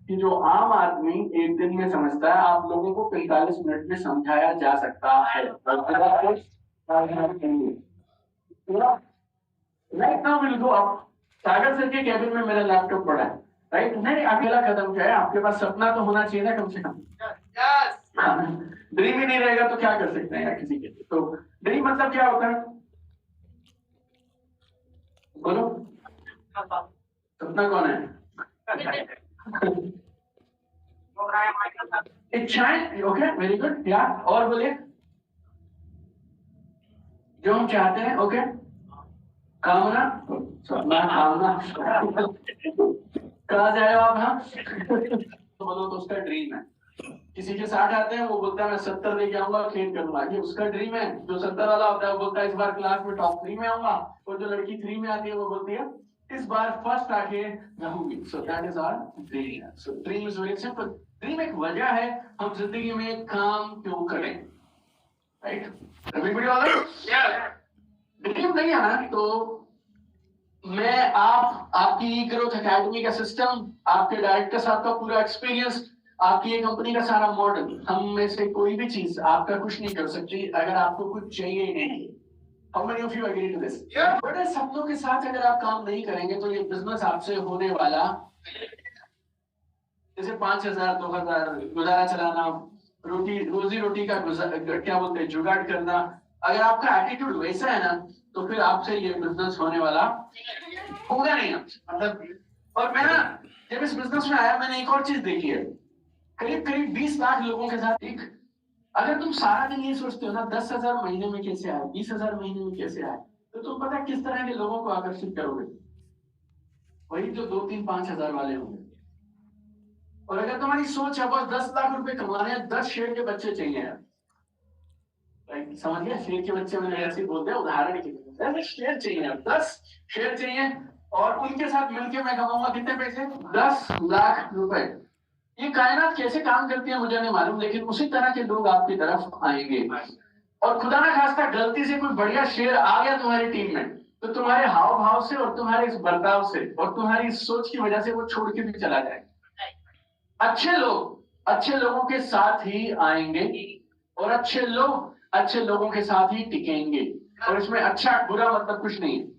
कि जो आम आदमी एक दिन में समझता है, आप लोगों को 45 मिनट में समझाया जा सकता है। Right now will go up. Sagar sir के कैबिन में मेरा लैपटॉप पड़ा है, राइट। नहीं, अगला कदम क्या है? आपके पास सपना तो होना चाहिए ना, कम से कम। ड्रीम ही नहीं रहेगा तो क्या कर सकते हैं यार किसी के लिए? तो ड्रीम मतलब क्या होता है? बोलो, सपना कौन है? इच्छाएं, ओके, वेरी गुड। या और बोलिए, जो हम चाहते हैं, ओके। कामना, सपना, कामना। कहा जाए आप? हाँ। तो बोलो तो उसका ड्रीम है। किसी के 60 आते हैं, वो बोलता है मैं 70 लेके आऊंगा, खेल करूंगा, ये उसका ड्रीम है। जो 70 वाला होता है वो बोलता है इस बार क्लास में टॉप 3 में आऊंगा। और जो लड़की 3 में आती है वो बोलती है इस बार फर्स्ट आके रहूंगी। So that is our dream. So dream is very simple. Dream एक वजह है हम जिंदगी में काम क्यों करें, राइट? Everybody alright? ड्रीम नहीं है ना, तो मैं आपकी ग्रोथ एकेडमी का सिस्टम, आपके डायरेक्टर साहब का पूरा एक्सपीरियंस, आपकी कंपनी का सारा मॉडल, हम में से कोई भी चीज आपका कुछ नहीं कर सकती अगर आपको कुछ चाहिए ही नहीं। How many of you agree to this? बड़े सपनों के साथ अगर आप काम नहीं करेंगे तो ये बिजनेस आपसे होने वाला, जैसे 5,000 2,000 गुजारा चलाना, रोजी रोटी का क्या बोलते हैं, जुगाड़ करना, अगर आपका एटीट्यूड वैसा है ना, तो फिर आपसे ये बिजनेस होने वाला होगा नहीं। मतलब, और मैं ना जब इस बिजनेस में आया, मैंने एक और चीज देखी है। करीब करीब 20 लाख लोगों के साथ एक, अगर तुम सारा दिन ये सोचते हो ना 10,000 महीने में कैसे आए, 20,000 महीने में कैसे आए, तो तुम पता है किस तरह के लोगों को आकर्षित करोगे? वही जो 2 3 5 हजार वाले होंगे। और अगर तुम्हारी सोच है बस 10 लाख रुपए कमाने हैं, 10 शेर के बच्चे चाहिए यार, समझ गया? शेर के बच्चे मैंने ऐसे बोलते हैं उदाहरण के लिए, 10 शेर चाहिए, 10 शेर चाहिए। और उनके साथ मिलके मैं कमाऊंगा कितने पैसे? 10 लाख रुपए। ये कायनात कैसे काम करती है मुझे नहीं मालूम, लेकिन उसी तरह के लोग आपकी तरफ आएंगे। और खुदा ना खास्ता गलती से कोई बढ़िया शेर आ गया तुम्हारी टीम में, तो तुम्हारे हाव भाव से और तुम्हारे इस बर्ताव से और तुम्हारी इस सोच की वजह से वो छोड़ के भी चला जाएगा। अच्छे लोगों के साथ ही आएंगे, और अच्छे लोगों के साथ ही टिकेंगे। और इसमें अच्छा बुरा मतलब कुछ नहीं है।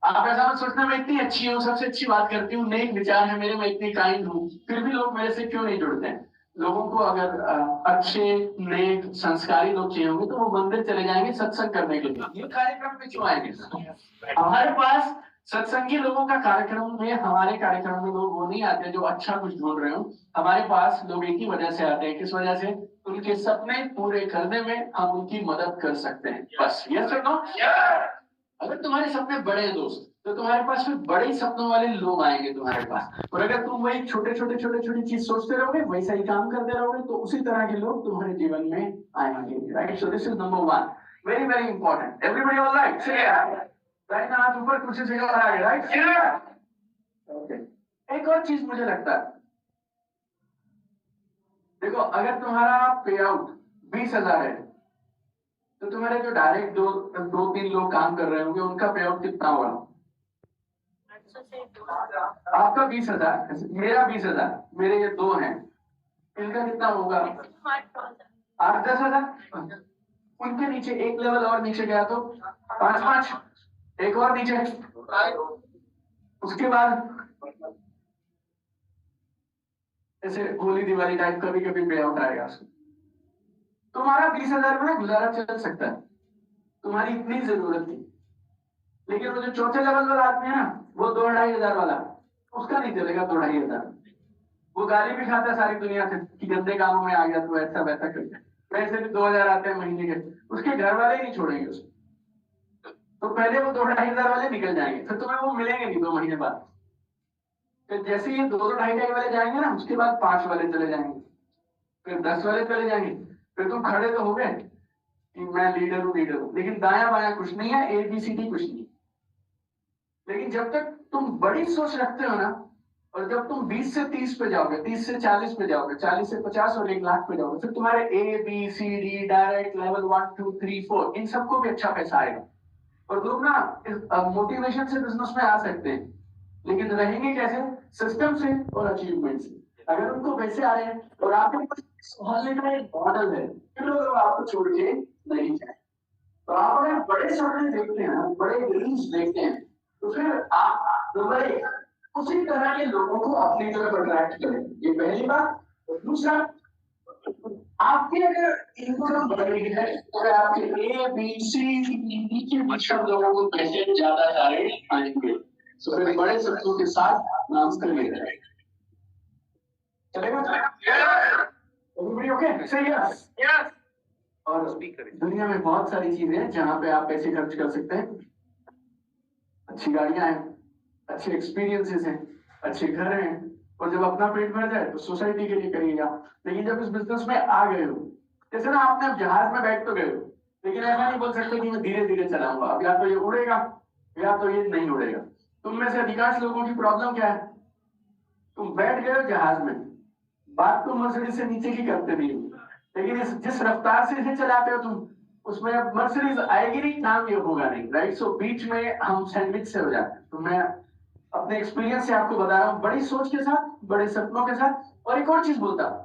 आप ऐसा मत सोचना मैं इतनी अच्छी हूँ, सबसे अच्छी बात करती हूँ, नेक विचार है मेरे, मैं इतनी काइंड हूँ, फिर भी लोग मेरे से क्यों नहीं जुड़ते हैं? लोगों को अगर अच्छे नेक संस्कारी लोग चाहिए होंगे तो वो मंदिर चले जाएंगे सत्संग करने के लिए। ये कार्यक्रम में क्यों आएंगे? हमारे पास सत्संगी लोगों का कार्यक्रम में, हमारे कार्यक्रम में लोग वो नहीं आते जो अच्छा कुछ ढूंढ रहे हो। हमारे पास लोग एक ही वजह से आते हैं, किस वजह से? उनके सपने पूरे करने में हम उनकी मदद कर सकते हैं, बस। यस और नो? अगर तुम्हारे सपने बड़े हैं दोस्त, तो तुम्हारे पास फिर बड़े सपनों वाले लोग आएंगे तुम्हारे पास। और अगर तुम वही छोटे छोटे चीज सोचते रहोगे, वैसा ही काम करते रहोगे, तो उसी तरह के लोग तुम्हारे जीवन में आएंगे, right? So this is number 1, very very important. Everybody all right? Right ना, हाथ ऊपर, कुर्सी से आ गए, राइट? ओके। एक और चीज मुझे लगता है, देखो, अगर तुम्हारा पे आउट 20,000 है, तो तुम्हारे जो डायरेक्ट दो तीन लोग काम कर रहे होंगे, उनका पे आउट कितना होगा? आपका 20,000, मेरा 20,000, मेरे ये 2 हैं, इनका कितना होगा? 8-10,000। उनके नीचे एक लेवल और नीचे गया तो 5-5, एक और नीचे, उसके बाद ऐसे होली दिवाली टाइप कभी कभी पे आउट आएगा। तुम्हारा 20,000 में गुजारा चल सकता है, तुम्हारी इतनी जरूरत थी। लेकिन वो जो चौथे लेवल वाला आदमी है ना, वो 2-2,500 वाला, उसका नहीं चलेगा 2-2,500। वो गाली भी खाता है सारी दुनिया से कि गंदे कामों में आ गया तो ऐसा वैसा करके। वैसे भी 2,000 आते हैं महीने के, उसके घर वाले ही नहीं छोड़ेंगे उसको। तो पहले वो 2-2,500 वाले निकल जाएंगे, फिर तुम्हें वो मिलेंगे नहीं 2 महीने बाद। फिर जैसे ये 2-2, 2,500 वाले जाएंगे ना, उसके बाद 5 वाले चले जाएंगे, फिर 10 वाले चले जाएंगे। फिर तुम खड़े तो हो गए कि मैं लीडर हूँ, लेकिन दाया बाया कुछ नहीं है, ABCD कुछ नहीं। लेकिन जब तक तुम बड़ी सोच रखते हो ना, और जब तुम 20 से 30 पे जाओगे, 30 से 40 पे जाओगे, 40 से 50 और 1 लाख पे जाओगे, फिर तुम्हारे ABCD डायरेक्ट लेवल 1 2 3 4 इन सबको भी अच्छा पैसा आएगा। और लोग ना मोटिवेशन से बिजनेस में आ सकते हैं, लेकिन रहेंगे कैसे? सिस्टम से और अचीवमेंट से। अगर उनको पैसे आ रहे हैं और आपके पास संभालने का एक मॉडल है, फिर लोग आपको छोड़ के नहीं जाए। तो आप अगर बड़े सपने देखते हैं, बड़े ड्रीम्स देखते हैं, तो फिर आप दुबई उसी तरह के लोगों को अपनी तरफ अट्रैक्ट करें। ये पहली बात। और दूसरा, आपकी अगर इनकम बढ़ रही है, अगर आपके ए बी सी डी के मतलब लोगों को पैसे ज्यादा सारे आएंगे, तो फिर बड़े सपनों के साथ नाम कर लेते हैं। चलेगा? Everybody okay? Say yes. Yes. और दुनिया में बहुत सारी चीजें हैं जहाँ पे आप पैसे खर्च कर सकते हैं। अच्छी गाड़ियां हैं, अच्छे एक्सपीरियंसेस हैं, अच्छे घर हैं, और जब अपना पेट भर जाए तो सोसाइटी के लिए करिएगा। लेकिन जब इस बिजनेस में आ गए हो, जैसे ना आपने अब जहाज में बैठ तो गए हो, लेकिन ऐसा नहीं बोल सकते कि मैं धीरे धीरे चलाऊंगा, अब या तो ये उड़ेगा या तो ये नहीं उड़ेगा। तुम में से अधिकांश लोगों की प्रॉब्लम क्या है? तुम बैठ गए हो जहाज में, बात तो मर्सिडीज से नीचे की करते नहीं हो, लेकिन जिस रफ्तार से इसे चलाते हो तुम, उसमें अब मर्सिडीज आएगी नहीं, नाम ये होगा नहीं, राइट? सो बीच में हम सैंडविच से हो जाते हैं। तो मैं अपने एक्सपीरियंस से आपको बता रहा हूँ, बड़ी सोच के साथ, बड़े सपनों के साथ। और एक और चीज बोलता हूँ,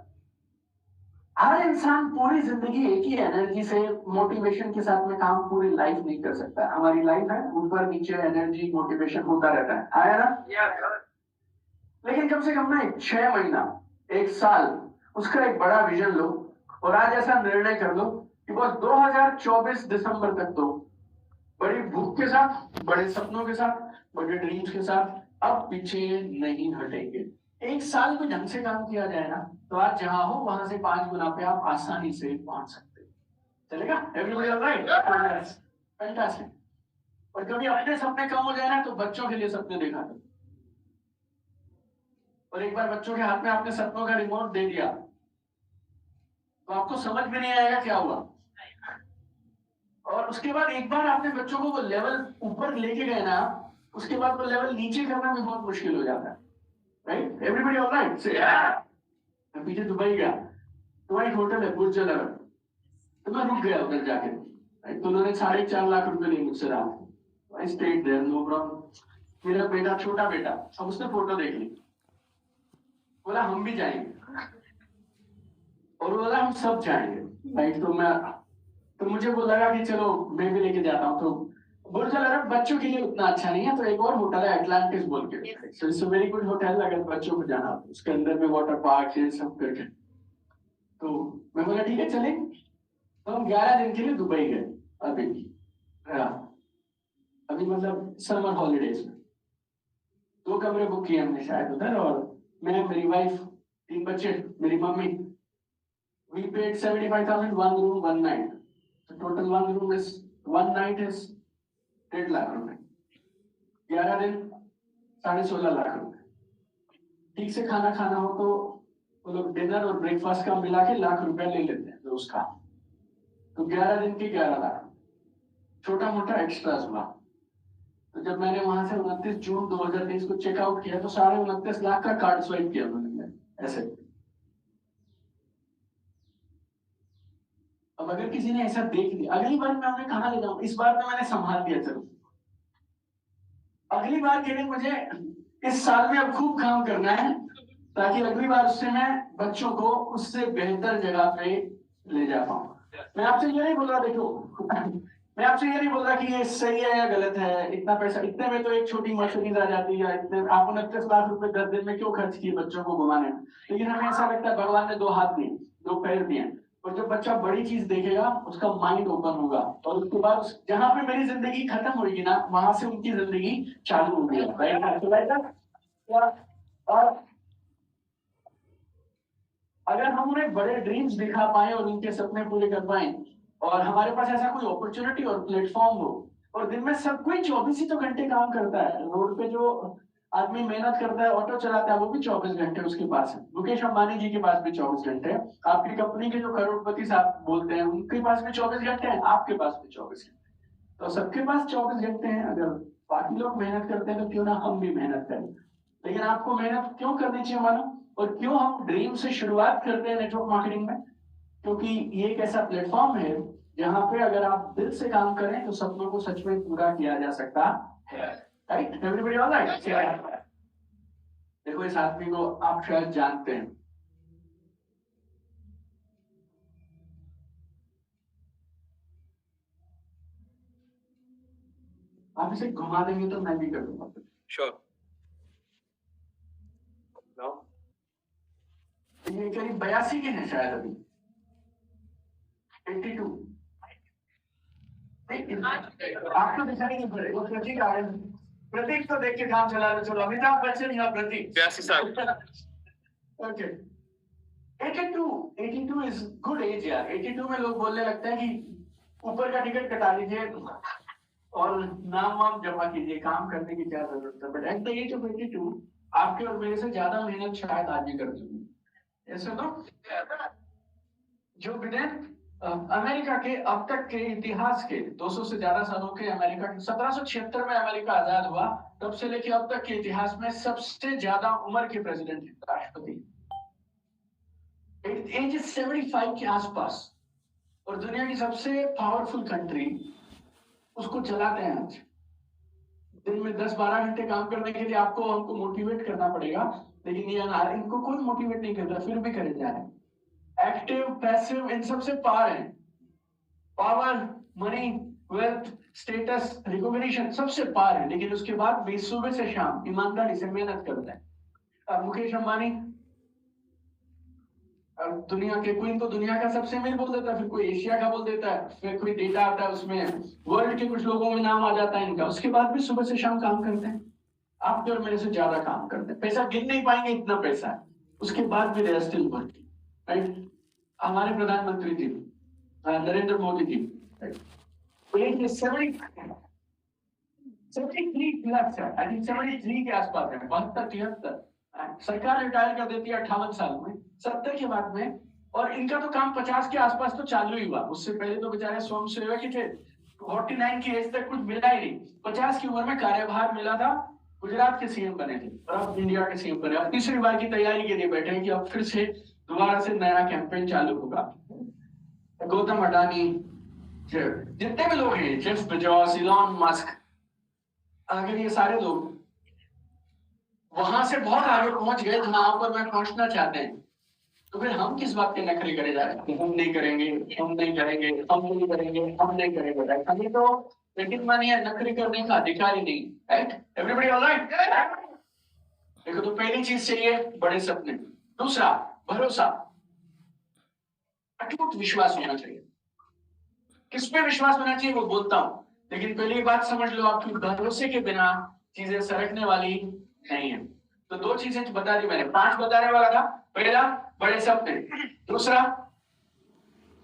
हर इंसान पूरी जिंदगी एक ही एनर्जी से, मोटिवेशन के साथ में काम पूरी लाइफ नहीं कर सकता। हमारी लाइफ है ऊपर नीचे, एनर्जी मोटिवेशन होता रहता है, आया ना? लेकिन कम से कम ना 6 महीना, 1 साल, उसका एक बड़ा विजन लो, और आज ऐसा निर्णय कर लो कि बस 2024 दिसंबर तक तो बड़ी भूख के साथ, बड़े सपनों के साथ, बड़े ड्रीम्स के साथ अब पीछे नहीं हटेंगे। 1 साल में ढंग से काम किया जाए ना, तो आज जहां हो वहां से 5 गुना पे आप आसानी से पहुंच सकते हैं। चलेगा? Everybody alright? फैंटास्टिक। और कभी अपने सपने कम हो जाए ना, तो बच्चों के लिए सपने देखा करो। और एक बार बच्चों के हाथ में आपने सपनों का रिमोट दे दिया, तो आपको समझ में नहीं आएगा क्या हुआ। और उसके बाद एक बार आपने बच्चों को वो लेवल ऊपर लेके गए ना, उसके बाद वो लेवल नीचे करना भी बहुत मुश्किल हो जाता है, राइट? Everybody alright? मैं पीछे दुबई गया, तुम्हारी होटल है बुर्ज खलीफा, तो मैं रुक गया उधर जाके, right? तो उन्होंने 4.5 लाख रुपए लिए मुझसे रात। I stayed there, no problem. मेरा बेटा, छोटा बेटा, अब उसने फोटो देख ली, बोला हम भी जाएंगे, और बोला हम सब जाएंगे, राइट? तो मुझे वो लगा कि चलो मैं भी लेके जाता हूँ। तो बुर्ज खलीफा बच्चों के लिए उतना अच्छा नहीं है, तो एक और होटल है एटलांटिस बोल के, so it's a very good hotel अगर बच्चों को जाना हो। उसके अंदर में वाटर पार्क है, सब करके। तो मैं बोला ठीक है चलें। तो हम 11 दिन के लिए दुबई गए। अभी अभी मतलब समर हॉलीडेज में 2 कमरे बुक किए हमने शायद उधर, और मैं, मेरी वाइफ, 3 बच्चे, मेरी mummy. We paid 75,000 1 room 1 night. So total 1 room is 1 night is 1.5 lakh रुपए, 11 दिन 16.5 लाख रुपए। ठीक से खाना खाना हो तो वो लोग डिनर और ब्रेकफास्ट का मिला के 1 लाख रुपए ले लेते हैं रोज का। तो 11 दिन के 11 लाख, छोटा मोटा एक्स्ट्रा हुआ। तो जब मैंने वहां से 29 जून 2023 को चेकआउट किया, तो 29.5 लाख का कार्ड स्वाइप किया मैंने ऐसे। अब अगर किसी ने ऐसा देख लिया, अगली बार मैं उन्हें कहाँ ले जाऊं? इस बार तो मैंने संभाल लिया, चलो अगली बार के लिए मुझे इस साल में अब खूब काम करना है, ताकि अगली बार उससे मैं बच्चों को उससे बेहतर जगह पे ले जा पाऊं। मैं आपसे ये नहीं बोल रहा, देखो मैं आपसे ये नहीं बोल रहा कि ये सही है या गलत है, इतना पैसा, इतने में तो एक छोटी मर्सिडीज आ जाती है, इतने आप 29 लाख रुपए 10 दिन में क्यों खर्च किए बच्चों को घुमाने में? लेकिन हमें ऐसा लगता है भगवान ने 2 हाथ दिए, 2 पैर दिए, और जब बच्चा बड़ी चीज देखेगा उसका माइंड ओपन होगा, और उसके बाद जहां पे मेरी जिंदगी खत्म होगी ना, वहां से उनकी जिंदगी चालू होगी, राइट? और अगर हम उन्हें बड़े ड्रीम्स दिखा पाए और उनके सपने पूरे कर पाए, और हमारे पास ऐसा कोई अपॉर्चुनिटी और प्लेटफॉर्म हो, और दिन में सब कोई 24 ही तो घंटे काम करता है। रोड पे जो आदमी मेहनत करता है, ऑटो चलाता है, वो भी 24 घंटे उसके पास है। मुकेश अंबानी जी के पास भी 24 घंटे है। आपकी कंपनी के जो करोड़पति साहब बोलते हैं, उनके पास भी 24 घंटे हैं, आपके पास भी 24 घंटे। तो सबके पास 24 घंटे हैं। अगर बाकी लोग मेहनत करते हैं तो क्यों ना हम भी मेहनत करें। लेकिन आपको मेहनत क्यों करनी चाहिए मालूम? और क्यों हम ड्रीम से शुरुआत करते हैं नेटवर्क मार्केटिंग में? क्योंकि ये एक ऐसा प्लेटफॉर्म है जहां पे अगर आप दिल से काम करें तो सपनों को सच में पूरा किया जा सकता है, राइट? Everybody alright? देखो इस आदमी को आप शायद जानते हैं, आप इसे घुमा देंगे तो मैं भी कर दूंगा। Sure. Now, ये करीब 82 के हैं शायद अभी, 82। आपको दिखाई नहीं पड़े, वो प्रतीक आ रहे हैं। प्रतीक तो देख के काम चला रहे। चलो अमिताभ बच्चन या प्रतीक। 82 साल। ओके, 82 इज गुड एज यार। 82 में लोग बोलने लगते हैं कि ऊपर का टिकट कटा लीजिए और नाम वाम जमा कीजिए, काम करने की क्या जरूरत है। But at the age of 82 आपके और मेरे से ज्यादा मेहनत शायद आदमी कर चुकी है, ऐसे तो जो विदेन अमेरिका के अब तक के इतिहास के 200 से ज्यादा सालों के अमेरिका 1776 में अमेरिका आजाद हुआ, तब से लेके अब तक के इतिहास में सबसे ज्यादा उम्र के प्रेसिडेंट है राष्ट्रपति, एज 75 के आसपास। और दुनिया की सबसे पावरफुल कंट्री उसको चलाते हैं आज। दिन में 10-12 घंटे काम करने के लिए आपको हमको मोटिवेट करना पड़ेगा, लेकिन ये इनको कोई मोटिवेट नहीं करता, फिर भी करे जा रहे हैं। एक्टिव पैसिव इन सबसे पार है, power, money, wealth, status, recognition सबसे पार है, लेकिन उसके बाद भी सुबह से शाम ईमानदारी से मेहनत करता है। अब मुकेश अंबानी दुनिया के क्वीन को दुनिया का सबसे अमीर बोल देता है, फिर कोई एशिया का बोल देता है, फिर कोई डेटा आता है उसमें वर्ल्ड के कुछ लोगों में नाम आ जाता है इनका, उसके बाद भी सुबह से शाम काम करते हैं। आपके और मेरे से ज्यादा काम करते हैं, पैसा गिन नहीं पाएंगे इतना पैसा है, उसके बाद भी they are still working, right. हमारे प्रधानमंत्री जी नरेंद्र मोदी जी, राइट, 73 प्लस है, आई थिंक 73 के आसपास है, 72-73। सरकार रिटायर कर देती है 58 साल में, 70 के बाद में। और इनका तो काम 50 के आसपास तो चालू ही हुआ, उससे पहले तो बेचारे स्वयं सेवक ही थे। 49 की एज तक कुछ मिला ही नहीं, 50 की उम्र में कार्यभार मिला था, गुजरात के सीएम बने थे और अब इंडिया के सीएम बने। अब तीसरी बार की तैयारी के लिए बैठे हैं कि अब फिर से दोबारा से नया कैंपेन चालू होगा। गौतम अडानी, जितने भी लोग हैं, जेफ बेजोस, इलॉन मस्क, अगर ये सारे लोग वहां से बहुत आगे पहुंच गए जहां पर मैं पहुंचना चाहते हैं, तो फिर हम किस बात के नखरे करे जा रहे हैं? हम नहीं करेंगे, हम नहीं करेंगे, हम नहीं करेंगे, हम नहीं करेंगे, राइट। हमें तो लेकिन मानिए नखरे करने का अधिकार ही नहीं, राइट। Everybody alright? देखो, तो पहली चीज चाहिए बड़े सपने, दूसरा भरोसा, अटूट विश्वास होना चाहिए। किस पे विश्वास होना चाहिए वो बोलता हूं, लेकिन पहली बात समझ लो, आपकी भरोसे के बिना चीजें सरकने वाली नहीं है। तो 2 चीजें तो बता दी मैंने, 5 बताने वाला था। पहला बड़े सपने, दूसरा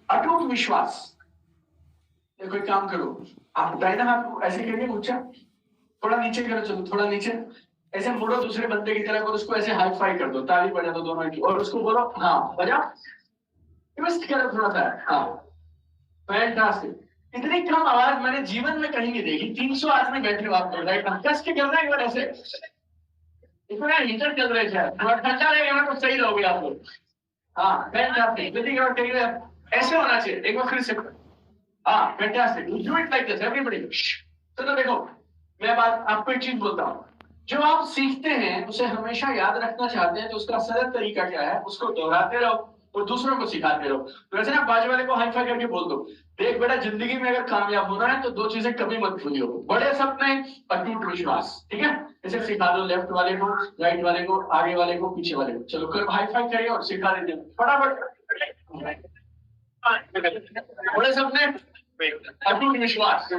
अटूट विश्वास। देखो एक काम करो, आप दाहिना हाथ ऐसे करिए, ऊंचा थोड़ा नीचे करो, चलो थोड़ा नीचे, ऐसे मुड़ो दूसरे बंदे की तरफ और उसको ऐसे हाई फाई कर दो, ताली बजा दो दोनों की, और उसको बोलो हाँ बजा, ट्विस्ट करो थोड़ा सा, हाँ फैंटास्टिक। इतनी कम आवाज मैंने जीवन में कहीं नहीं देखी। 300 आदमी बैठे हो आप लोग, राइट, कस के कर रहे हैं ऐसे, इतना हीटर चल रहे थे, थोड़ा ठंडा रहेगा ना तो सही रहोगे आप लोग। हाँ फैंटास्टिक, जल्दी करो, करिए ऐसे होना चाहिए। एक बार फिर से, हाँ fantastic, do it like this everybody. तो देखो, मैं बात आपको एक चीज बोलता हूँ, जो आप सीखते हैं उसे हमेशा याद रखना चाहते हैं, तो उसका सरल तरीका क्या है, उसको दोहराते रहो और दूसरों को सिखाते रहो। तो ऐसे ना बाजू वाले को हाई फाई करके बोल दो, देख बेटा, जिंदगी में अगर कामयाब होना है तो 2 चीजें कभी मत भूलियो, बड़े सपने, अटूट विश्वास, ठीक है। इसे सिखा दो लेफ्ट वाले को, राइट वाले को, आगे वाले को, पीछे वाले को। चलो कर हाई फाई करिए और सिखा देते फटाफट। बड़े सपने, अटूट विश्वास।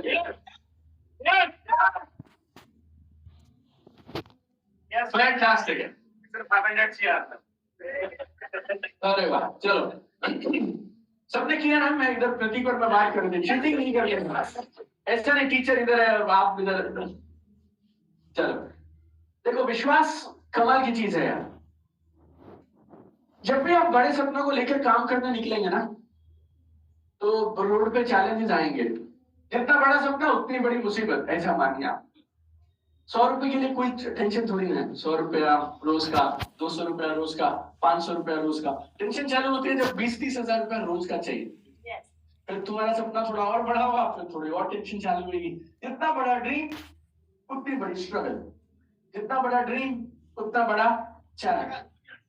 फैंटास्टिक है, सिर्फ 5 मिनट चाहिए आता। अरे वाह, चलो सबने किया ना। मैं इधर प्रतीक और मैं बात कर रही थी, चीटिंग नहीं कर रहे, ऐसा नहीं टीचर इधर है और आप इधर। चलो देखो, विश्वास कमाल की चीज है यार। जब भी आप बड़े सपनों को लेकर काम करने निकलेंगे ना, तो रोड पे चैलेंजेस आएंगे। जितना बड़ा सपना उतनी बड़ी मुसीबत, ऐसा मानिए आप। 100 रुपए के लिए कोई टेंशन थोड़ी ना है। 100 रुपया रोज का, 200 रुपया रोज का, 500 रुपया रोज का। टेंशन चालू होती है जब 20-30 हजार रुपया रोज का चाहिए। फिर तुम्हारा सपना थोड़ा और बड़ा होगा, फिर थोड़ी और टेंशन चालू होगी। जितना बड़ा ड्रीम उतनी बड़ी स्ट्रगल, जितना बड़ा ड्रीम उतना बड़ा चैलेंज।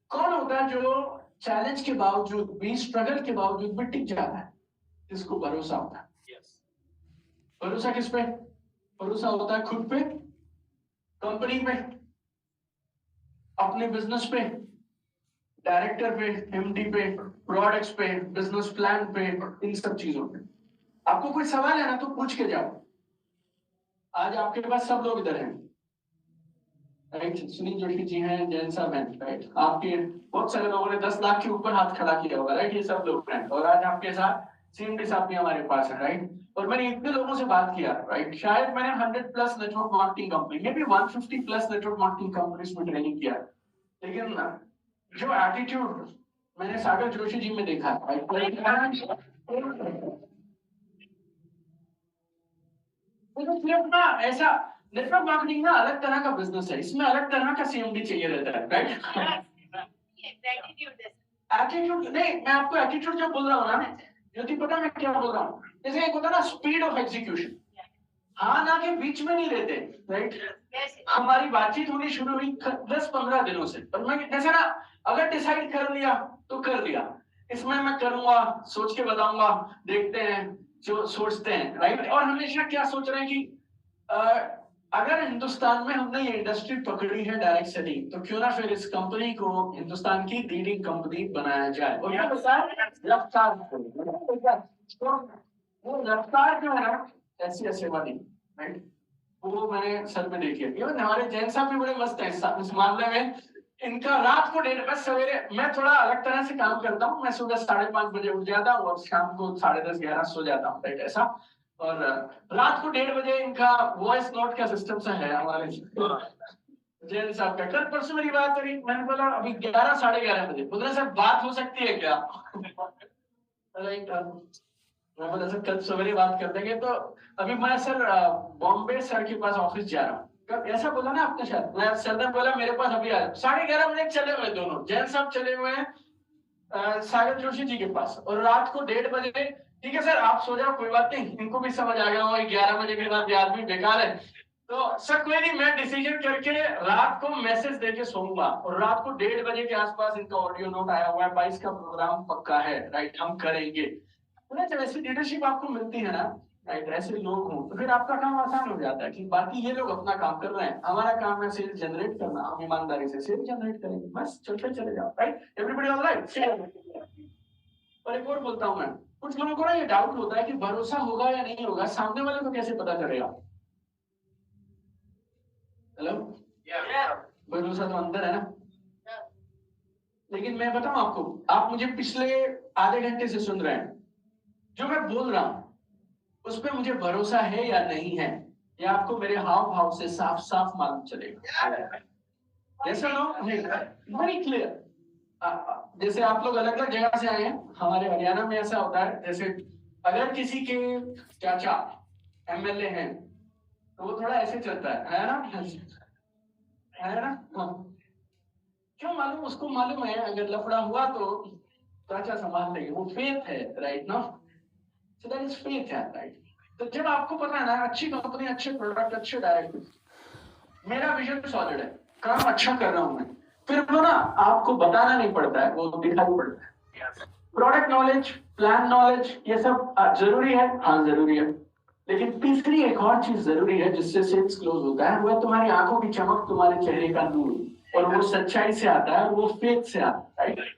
कौन होता है जो चैलेंज के बावजूद भी, स्ट्रगल के बावजूद भी टिक जाता है? जिसको भरोसा होता है। भरोसा किस पे? भरोसा होता है खुद पे, कंपनी पे, अपने बिजनेस पे, डायरेक्टर पे, एमडी पे, प्रोडक्ट्स पे, बिजनेस प्लान पे, इन सब चीजों पे। आपको कोई सवाल है ना तो पूछ के जाओ। आज आपके पास सब लोग इधर हैं, राइट? सुनील जोशी जी हैं, जैन साहब हैं, राइट? आपके बहुत सारे लोगों ने 10 लाख के ऊपर हाथ खड़ा किया होगा, राइट? ये सब लोग हैं, और आज आपके साथ सीएमडी साहब भी हमारे पास है, राइट? और मैंने इतने लोगों से बात किया, राइट? शायद मैंने 100 plus network marketing company, may be 150 plus network marketing companies में ट्रेनिंग किया, लेकिन जो एटीट्यूड मैंने सागर जोशी जी में देखा, ना ऐसा नेटवर्क मार्केटिंग ना अलग तरह का बिजनेस है, इसमें अलग तरह का सीएमडी चाहिए रहता है, राइट? एटीट्यूड नहीं, मैं आपको एटीट्यूड जो बोल रहा हूँ ना, ज्योति पता मैं क्या बोल रहा हूँ? जैसे एक होता है ना स्पीड ऑफ एग्जीक्यूशन, हाँ ना के बीच में नहीं रहते, राइट? हमारी बातचीत होनी शुरू हुई 10-15 दिनों से, पर मैं जैसे ना अगर डिसाइड कर लिया तो कर लिया, इसमें मैं करूंगा, सोच के बताऊंगा, देखते हैं जो सोचते हैं, राइट? और हमेशा क्या सोच रहे हैं कि अगर हिंदुस्तान में हमने ये इंडस्ट्री पकड़ी है डायरेक्ट सेलिंग, तो क्यों ना फिर इस कंपनी को हिंदुस्तान की लीडिंग कंपनी बनाया जाए। और ये बताया रफ्तार, वो रफ्तार जो है ना ऐसी वाली, राइट? वो मैंने सर में देखी है। हमारे जैन साहब भी बड़े मस्त हैं इस मामले में। इनका रात को 1:30 बजे सवेरे, मैं थोड़ा अलग तरह से काम करता हूँ, मैं सुबह 5:30 बजे उठ जाता हूँ और शाम को 10:30-11 सो जाता हूँ, राइट? ऐसा। और रात को 1:30 बजे इनका वॉइस नोट का सिस्टम सा है हमारे जैन साहब का। कल परसों मेरी बात करी, मैंने बोला अभी 11-11:30 बजे, बोल रहे सर बात हो सकती है क्या? राइट? मैं बोला सर कल सवेरे बात कर देंगे। तो अभी मैं सर बॉम्बे सर के पास ऑफिस जा रहा हूँ, कब ऐसा बोला ना आपने शायद, मैं सर ने बोला मेरे पास अभी आ 11:30 बजे चले हुए दोनों, जैन साहब चले हुए हैं सागर जोशी जी के पास, और रात को 1:30 बजे, ठीक है सर आप सो जाओ कोई बात नहीं, इनको भी समझ आ गया होगा 11 बजे के बाद ये आदमी बेकार है, तो सर कोई नहीं, मैं डिसीजन करके रात को मैसेज देके सोऊंगा। और रात को 1:30 बजे के आसपास इनका ऑडियो नोट आया हुआ है, 22 का प्रोग्राम पक्का है, राइट? हम करेंगे। जब ऐसी लीडरशिप आपको मिलती है ना, राइट, ऐसे लोग हों, तो फिर आपका काम आसान हो जाता है कि बाकी ये लोग अपना काम कर रहे हैं, हमारा काम है सेल्स जनरेट करना, हम ईमानदारी से सेल्स जनरेट करेंगे, बस चलते चले जाओ, राइट? Everybody alright? और एक और बोलता हूं मैं, कुछ लोगों को ना ये डाउट होता है कि भरोसा होगा या नहीं होगा, सामने वाले को कैसे पता चलेगा? हेलो, भरोसा तो अंदर है ना। लेकिन मैं बताऊं आपको, आप मुझे पिछले आधे घंटे से सुन रहे हैं, जो मैं बोल रहा हूं उस पर मुझे भरोसा है या नहीं है, ये आपको मेरे हाव भाव से साफ साफ मालूम चलेगा। जैसा लोग वेरी क्लियर, जैसे आप लोग अलग अलग जगह से आए हैं, हमारे हरियाणा में ऐसा होता है, जैसे अगर किसी के चाचा एमएलए हैं तो वो थोड़ा ऐसे चलता है ना, है ना? हाँ। क्यों मालूम? उसको मालूम है अगर लफड़ा हुआ तो चाचा संभाल लेंगे, वो फेथ है, राइट ना? So that is faith है, राइट? तो जब आपको पता है ना अच्छी कंपनी, अच्छे प्रोडक्ट, अच्छे डायरेक्टर, मेरा विजन सॉलिड है, काम अच्छा कर रहा हूं मैं, फिर वो ना आपको बताना नहीं पड़ता है, वो दिखाई पड़ता है। प्रोडक्ट नॉलेज, प्लान नॉलेज, ये सब जरूरी है, हाँ जरूरी है, लेकिन तीसरी एक और चीज जरूरी है जिससे सेल्स क्लोज होता है, वो है तुम्हारी आंखों की चमक, तुम्हारे चेहरे का नूर, और वो सच्चाई से आता है, वो फेथ से आता है, राइट?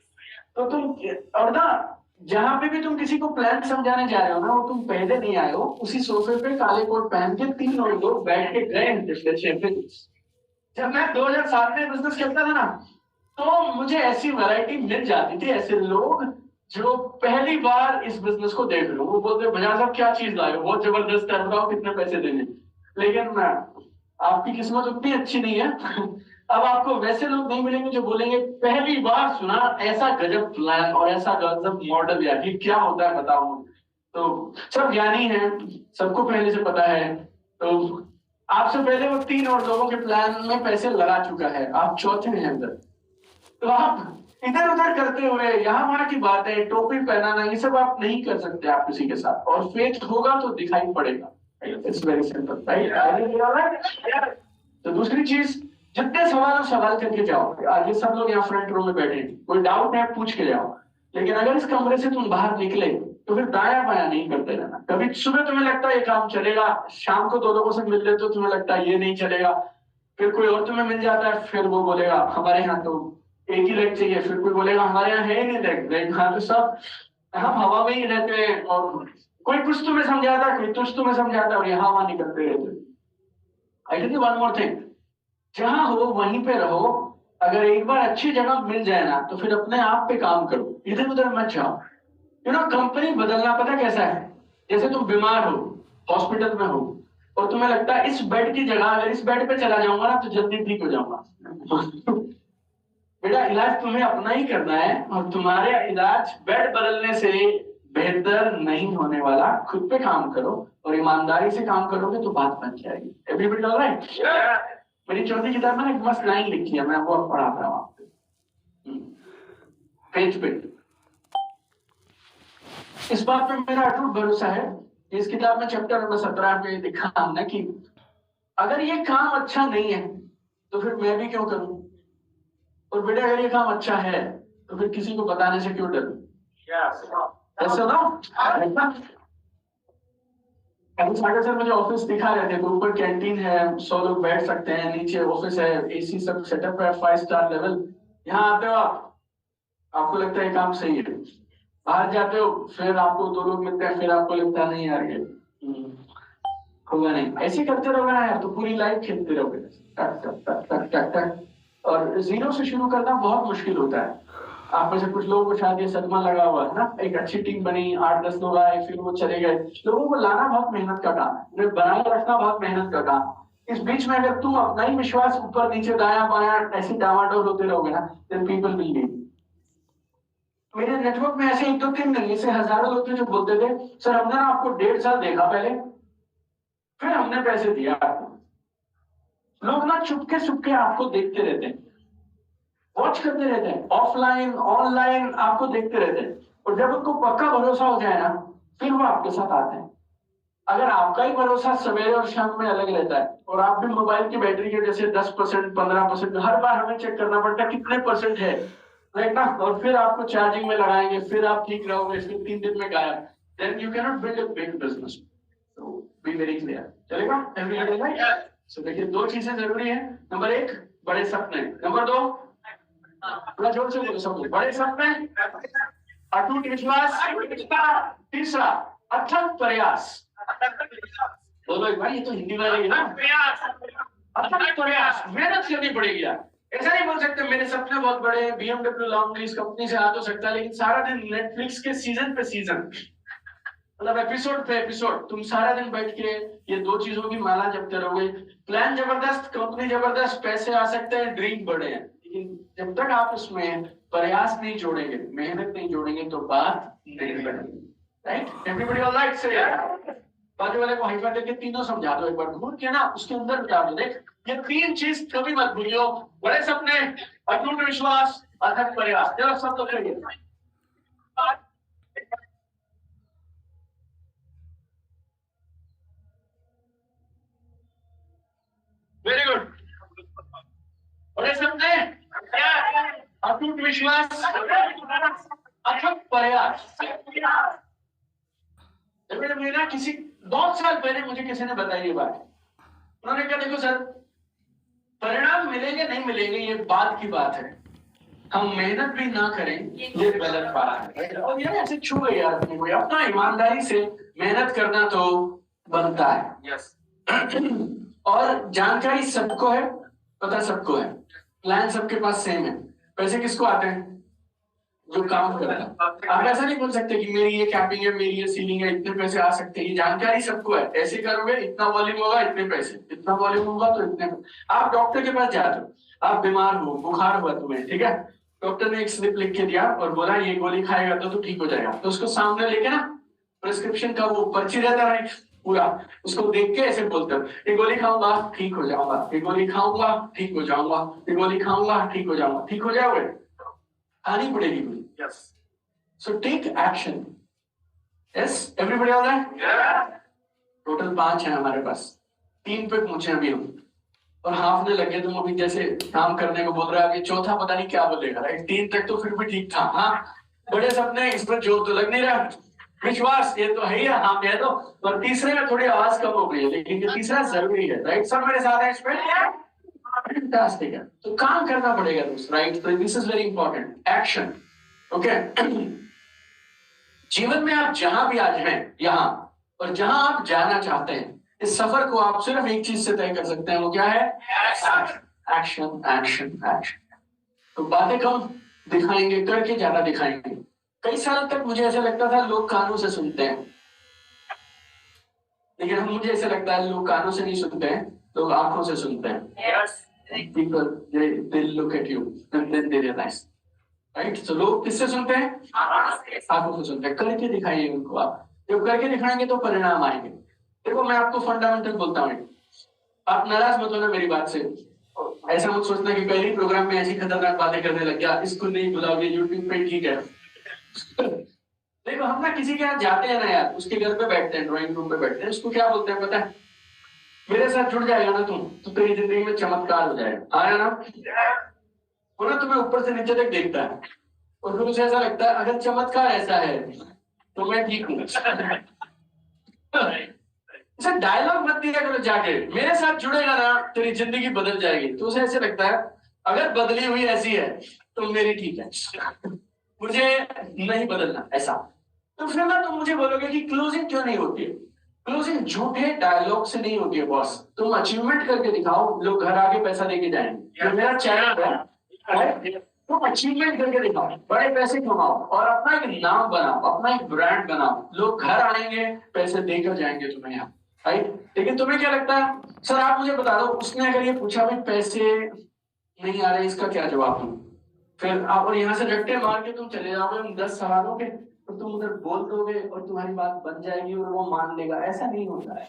तो तुम, और ना जहां पे भी तुम किसी को प्लान समझाने जा रहे हो ना, वो तुम पहले नहीं आए हो, उसी सोफे पे काले कोट पहन के 3 और लोग बैठ के गए। जब मैं 2007 में बिजनेस करता था ना, तो मुझे ऐसी वैरायटी मिल जाती थी, ऐसे लोग जो पहली बार इस बिजनेस को देख रहे हो, वो बोलते भैया साहब क्या चीज लाए हो, बहुत जबरदस्त है, बताओ कितने पैसे देने। लेकिन आपकी किस्मत उतनी अच्छी नहीं है अब आपको वैसे लोग नहीं मिलेंगे जो बोलेंगे पहली बार सुना ऐसा गजब प्लान और ऐसा गजब मॉडल, या कि क्या होता है बताओ। तो सब ज्ञानी हैं, सबको पहले से पता है, तो आपसे पहले वो 3 और लोगों के प्लान में पैसे लगा चुका है, आप चौथे हैं अंदर। तो आप इधर उधर करते हुए यहाँ वहां की बात है, टोपी पहनाना, ये सब आप नहीं कर सकते आप किसी के साथ, और फेथ होगा तो दिखाई पड़ेगा। It's very simple, right? तो दूसरी चीज, जितने सवाल करके जाओ। आज ये सब लोग यहाँ फ्रंट रो में बैठे हैं, कोई डाउट है पूछ के जाओ। लेकिन अगर इस कमरे से तुम बाहर निकले तो फिर दाया बाया नहीं करते रहना। कभी सुबह तुम्हें लगता है ये काम चलेगा, शाम को दो लोगों से मिल लेते हो तुम्हें लगता है ये नहीं चलेगा, फिर कोई और तुम्हें मिल जाता है, फिर वो बोलेगा हमारे यहाँ तो एक ही लेग चाहिए, फिर कोई बोलेगा हमारे यहाँ है ही नहीं लेग, यहाँ तो सब हम हवा में ही रहते हैं, और कोई कुछ तुम्हें समझाता है, कोई कुछ तुम्हें समझाता है, और यहाँ वहां निकलते रहते। I tell you one more thing, जहां हो वहीं पे रहो। अगर एक बार अच्छी जगह मिल जाए ना तो फिर अपने आप पे काम करो, इधर उधर मत जाओ। यू नो कंपनी बदलना पता कैसा है, जैसे तुम बीमार हो, हॉस्पिटल में हो, और तुम्हें लगता है इस बेड की जगह अगर इस बेड पे चला जाऊंगा ना तो जल्दी ठीक हो जाऊंगा। बेटा इलाज तुम्हें अपना ही करना है, और तुम्हारे इलाज बेड बदलने से बेहतर नहीं होने वाला। खुद पे काम करो और ईमानदारी से काम करोगे तो बात बन जाएगी। Everybody all right? मेरी चौथी किताब में एक मस्त लाइन लिखी है, मैं वो पढ़ा रहा हूँ आपको पेज पे। इस बात पे मेरा अटूट भरोसा है, इस किताब में चैप्टर नंबर 17 में लिखा हमने कि अगर ये काम अच्छा नहीं है तो फिर मैं भी क्यों करूं, और बेटा अगर ये काम अच्छा है तो फिर किसी को बताने से क्यों डरूं। ऐसा ना सर मुझे ऑफिस दिखा रहे थे, तो ऊपर कैंटीन है, 100 लोग बैठ सकते हैं, नीचे ऑफिस है, एसी सब सेटअप है, 5 स्टार लेवल। यहाँ आते हो आप, आपको लगता है काम सही है, बाहर जाते हो फिर आपको 2 लोग मिलते हैं, फिर आपको लगता है नहीं यार ये होगा नहीं। ऐसे करते रहोगे ना यार तो पूरी लाइफ खेलते रहोगे, टक टक टक टक टक टक। और जीरो से शुरू करना बहुत मुश्किल होता है। आप में से कुछ लोगों को शायद ये सदमा लगा हुआ है ना, एक अच्छी टीम बनी, 8-10 लोग आए, फिर वो चले गए। लोगों को लाना बहुत मेहनत का काम है, उन्हें बनाए रखना बहुत मेहनत का काम है। इस बीच में अगर तुम अपना ही विश्वास ऊपर नीचे दाया बाया ऐसे डावाडोल होते रहोगे ना, then people will leave। मेरे नेटवर्क में ऐसे 1-2-3 नहीं, ऐसे हजारों लोग थे जो बोलते थे सर हमने ना आपको 1.5 साल देखा पहले, फिर हमने पैसे दिया आपको। लोग ना चुपके चुपके आपको देखते रहते हैं, वॉच करते रहते हैं, ऑफलाइन ऑनलाइन आपको देखते रहते हैं, और जब उनको पक्का भरोसा हो जाए ना फिर वो आपके साथ आते हैं। अगर आपका ही भरोसा सवेरे और शाम में अलग रहता है, और आप भी मोबाइल की बैटरी के जैसे 10% 15% हर बार हमें चेक करना पड़ता है कितने परसेंट है, राइट ना, और फिर आपको चार्जिंग में लगाएंगे, फिर आप ठीक रहोगे, फिर 3 दिन में गायब, then you cannot build a big business. So be very clear, चलेगा एवरीबॉडी राइट? सो देखिए 2 चीजें जरूरी है, नंबर 1 बड़े सपने, नंबर 2 थोड़ा जोर से बोलो सब लोग, बड़े सपने, अटूट विश्वास, तीसरा अथक प्रयास। बोलो एक भाई, ये तो हिंदी वाले ना, अथक प्रयास, मेहनत करनी पड़ेगी यार। ऐसा नहीं बोल सकते मेरे सपने बहुत बड़े हैं, BMW लॉन्ग इस कंपनी से आ तो सकता है, लेकिन सारा दिन नेटफ्लिक्स के सीजन पे सीजन, मतलब एपिसोड पे एपिसोड, तुम सारा दिन बैठ के ये 2 चीजों की माला जपते रहोगे। प्लान जबरदस्त, कंपनी जबरदस्त, पैसे आ सकते हैं, ड्रीम बड़े हैं, लेकिन जब तक आप उसमें प्रयास नहीं जोड़ेंगे, मेहनत नहीं जोड़ेंगे तो बात नहीं बनेगी। राइट? Everybody all right? से बाजू वाले को हाइफा देके तीनों समझा दो एक बार, घूर के ना उसके अंदर बता दो, देख ये 3 चीज कभी मत भूलियो, बड़े सपने, अटूट विश्वास, अथक प्रयास। चलो सब लोग करिए। Very good. बड़े सपने, अटूट विश्वास, अथक प्रयास। मेरा किसी 2 साल पहले मुझे किसी ने बताई ये बात, उन्होंने कहा देखो सर परिणाम मिलेंगे नहीं मिलेंगे ये बात की बात है, हम मेहनत भी ना करें ये गलत बात है। और यार ऐसे छू गई यार अपने को, अपना ईमानदारी से मेहनत करना तो बनता है। यस। और जानकारी सबको है, पता सबको है, प्लान सबके पास सेम है, पैसे किसको आते हैं जो काम कर रहा है। आप ऐसा नहीं बोल सकते कि मेरी ये कैपिंग है, मेरी ये सीलिंग है, इतने पैसे आ सकते हैं, ये जानकारी सबको है। ऐसे करोगे इतना वॉल्यूम होगा इतने पैसे, इतना वॉल्यूम होगा तो इतने। आप डॉक्टर के पास जाते हो, आप बीमार हो, बुखार हुआ तुम्हें, ठीक है, डॉक्टर ने एक स्लिप लिख के दिया और बोला ये गोली खाएगा तो ठीक हो जाएगा, तो उसको सामने लेके ना प्रिस्क्रिप्शन का वो पर्ची रहता है पूरा, उसको देख के ऐसे बोलते हो ये गोली खाऊंगा ठीक हो जाऊंगा, ये गोली खाऊंगा ठीक हो जाऊंगा, ये गोली खाऊंगा ठीक हो जाऊंगा, ठीक हो जाओगे, खानी पड़ेगी गोली। Yes. So take action. Yes everybody all right? Total 5 है हमारे पास, 3 पे पूछे अभी हम। और हाफने लगे, तुम अभी जैसे काम करने को बोल रहा है, अभी चौथा पता नहीं क्या बोलेगा, राइट? 3 तक तो फिर भी ठीक था। हाँ, बड़े सपने, इस पर जोर तो लग नहीं रहा, विश्वास ये तो है ही, हाँ कह दो। पर तीसरे में थोड़ी आवाज कम हो गई है, लेकिन ये तीसरा जरूरी है, राइट? सब मेरे साथ है इसमें, फैंटास्टिक है। तो काम करना पड़ेगा दोस्त, राइट? तो this is very important, action. Okay, जीवन में आप जहां भी आज हैं, यहां, और जहां आप जाना चाहते हैं, इस सफर को आप सिर्फ एक चीज से तय कर सकते हैं, वो क्या है? Action, action, action. तो बातें कम दिखाएंगे, करके ज्यादा दिखाएंगे। कई साल तक मुझे ऐसा लगता था लोग कानों से सुनते हैं, लेकिन अब मुझे ऐसा लगता है लोग कानों से नहीं सुनते हैं, लोग आंखों से सुनते हैं। People, they look at you and then they realize, right? So लोग किससे सुनते हैं? आंखों से सुनते हैं। करके दिखाइए उनको आप, जब करके दिखाएंगे तो परिणाम आएंगे। देखो मैं आपको फंडामेंटल बोलता हूँ, आप नाराज मत होना मेरी बात से, ऐसा मत सोचना कि पहले ही प्रोग्राम में ऐसी खतरनाक बातें करने लग गया, इसको नहीं बुलाओगे यूट्यूब पे, ठीक है। देखो हम ना किसी के यहाँ जाते हैं ना यार, उसके घर पे बैठते हैं, ड्राइंग रूम पे बैठते हैं, उसको क्या बोलते हैं पता है? मेरे साथ जुड़ जाएगा ना तुम, तो तेरी जिंदगी में चमत्कार हो जाएगा, आया ना? वो ना तुम्हें ऊपर से नीचे तक देखता है, और फिर उसे ऐसा लगता है अगर चमत्कार ऐसा है तो मैं ठीक हूँ। ऐसा डायलॉग मत दिया करो जाके, मेरे साथ जुड़ेगा ना तेरी जिंदगी बदल जाएगी, तो उसे ऐसे लगता है अगर बदली हुई ऐसी है तो मेरी ठीक है, मुझे नहीं बदलना ऐसा। तो फिर ना तुम मुझे बोलोगे कि क्लोजिंग क्यों नहीं होती है? क्लोजिंग झूठे डायलॉग से नहीं होती है बॉस, तुम अचीवमेंट करके दिखाओ, लोग घर आके पैसा देके जाएंगे। ये मेरा चैनल है, तुम अचीवमेंट करके दिखाओ, बड़े पैसे कमाओ और अपना एक नाम बनाओ, अपना एक ब्रांड बनाओ, लोग घर आएंगे, पैसे देकर जाएंगे तुम्हें यहाँ, राइट? लेकिन तुम्हें क्या लगता है? सर आप मुझे बता दो, उसने अगर ये पूछा भाई पैसे नहीं आ रहे, इसका क्या जवाब दूं? फिर आप और यहाँ से रट्टे मार के तुम चले जाओगे उन 10 सवालों के, तो तुम उधर बोल दोगे और तुम्हारी बात बन जाएगी और वो मान लेगा, ऐसा नहीं होता है।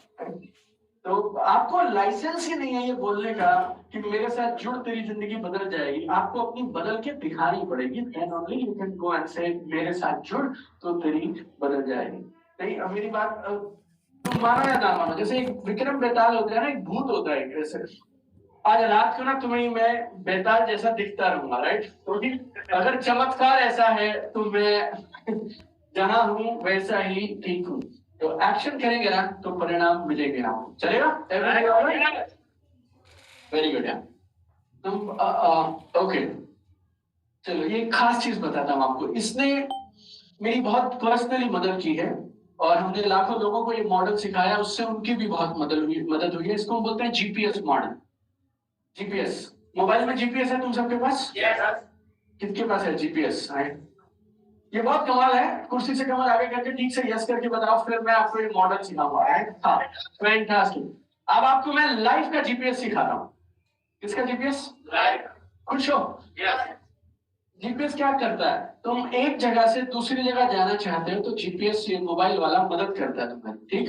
तो आपको लाइसेंस ही नहीं है ये बोलने का कि मेरे साथ जुड़ तेरी जिंदगी बदल जाएगी, आपको अपनी बदल के दिखानी पड़ेगी, then only you can go and से मेरे साथ जुड़ तो तेरी बदल जाएगी। नहीं, अब मेरी बात तुम मानो या ना मानो, जैसे एक विक्रम बेताल होता है ना, एक भूत होता है जैसे, आज रात को ना तुम्हें मैं बेताल जैसा दिखता रहूंगा, राइट? तो अगर चमत्कार ऐसा है तो मैं जहां हूं वैसा ही ठीक हूं, तो एक्शन करेंगे ना तो परिणाम मिलेंगे ना, चलेगा? वेरी गुड यार, तुम ओके। चलो ये खास चीज बताता हूँ आपको, इसने मेरी बहुत पर्सनली मदद की है, और हमने लाखों लोगों को ये मॉडल सिखाया, उससे उनकी भी बहुत मदद हुई है। इसको हम बोलते हैं जीपीएस मॉडल। जीपीएस, मोबाइल में जीपीएस है तुम सबके पास? किसके पास है जीपीएस? ये बहुत कमाल है, कुर्सी से कमर आगे करके ठीक से यस करके बताओ, फिर मैं आपको एक मॉडल सिखाऊंगा। हाँ, फैंटास्टिक। अब आपको मैं लाइफ का जीपीएस सिखाता हूँ। किसका जीपीएस? खुश हो? जीपीएस क्या करता है, तुम एक जगह से दूसरी जगह जाना चाहते हो तो जीपीएस ये मोबाइल वाला मदद करता है तुम्हें, ठीक?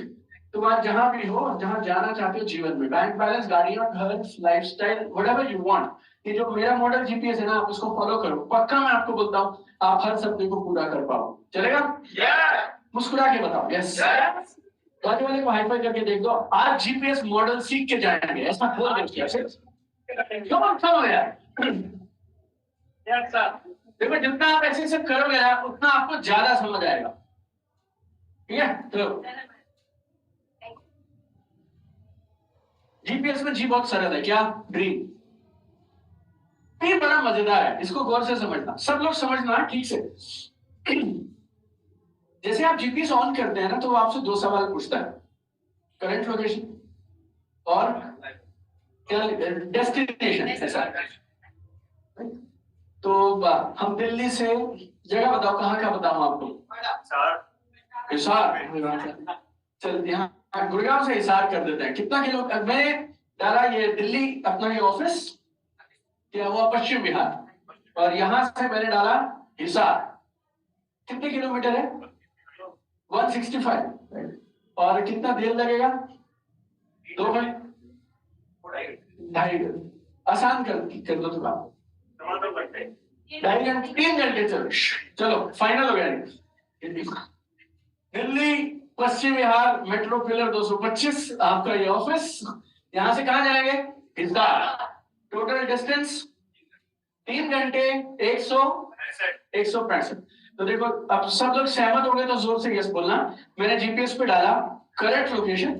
तुम आज जहां भी हो, जहां जाना चाहते हो जीवन में, बैंक बैलेंस, गाड़ियां, घर, लाइफस्टाइल, व्हाटएवर यू वांट, ये जो मेरा मॉडल जीपीएस है ना, आप उसको फॉलो करो, पक्का मैं आपको बोलता हूँ आप हर सपने को पूरा कर पाओ। चलेगा? मुस्कुरा के बताओ यस। बाजू वाले को हाई फाई करके देख दो, आज जीपीएस मॉडल सीख के जाएंगे, ऐसा बोल दो। क्यों यार? देखो जितना आप ऐसे से करोगे ना, उतना आपको ज्यादा समझ आएगा, ठीक है? तो जीपीएस में जी बहुत सरल है, क्या? ड्रीम। ये बड़ा मजेदार है, इसको गौर से समझना, सब लोग समझना ठीक से। जैसे आप जीपीएस ऑन करते हैं ना, तो वो आपसे 2 सवाल पूछता है, करंट लोकेशन और क्या, डेस्टिनेशन। ऐसा तो हम दिल्ली से, जगह बताओ कहाँ का बताऊं आपको? हिसार। चल यहाँ गुड़गांव से हिसार कर देते हैं, कितना किलो? मैंने डाला ये दिल्ली अपना ये ऑफिस, क्या हुआ? पश्चिम बिहार, और यहां से मैंने डाला हिसार, कितने किलोमीटर है? 165। और कितना देर लगेगा? 2 घंटे, 2.5 आसान कर दो थोड़ा, 2.5 घंटे, 3 घंटे। चलो फाइनल हो गया। दिल्ली पश्चिम बिहार मेट्रो पिलर 225 आपका ये ऑफिस, यहां से कहां जाएंगे? हिसार। टोटल डिस्टेंस 3 घंटे 165। तो देखो अब सब लोग सहमत हो गए तो जोर से यस बोलना। मैंने जीपीएस पे डाला करेक्ट लोकेशन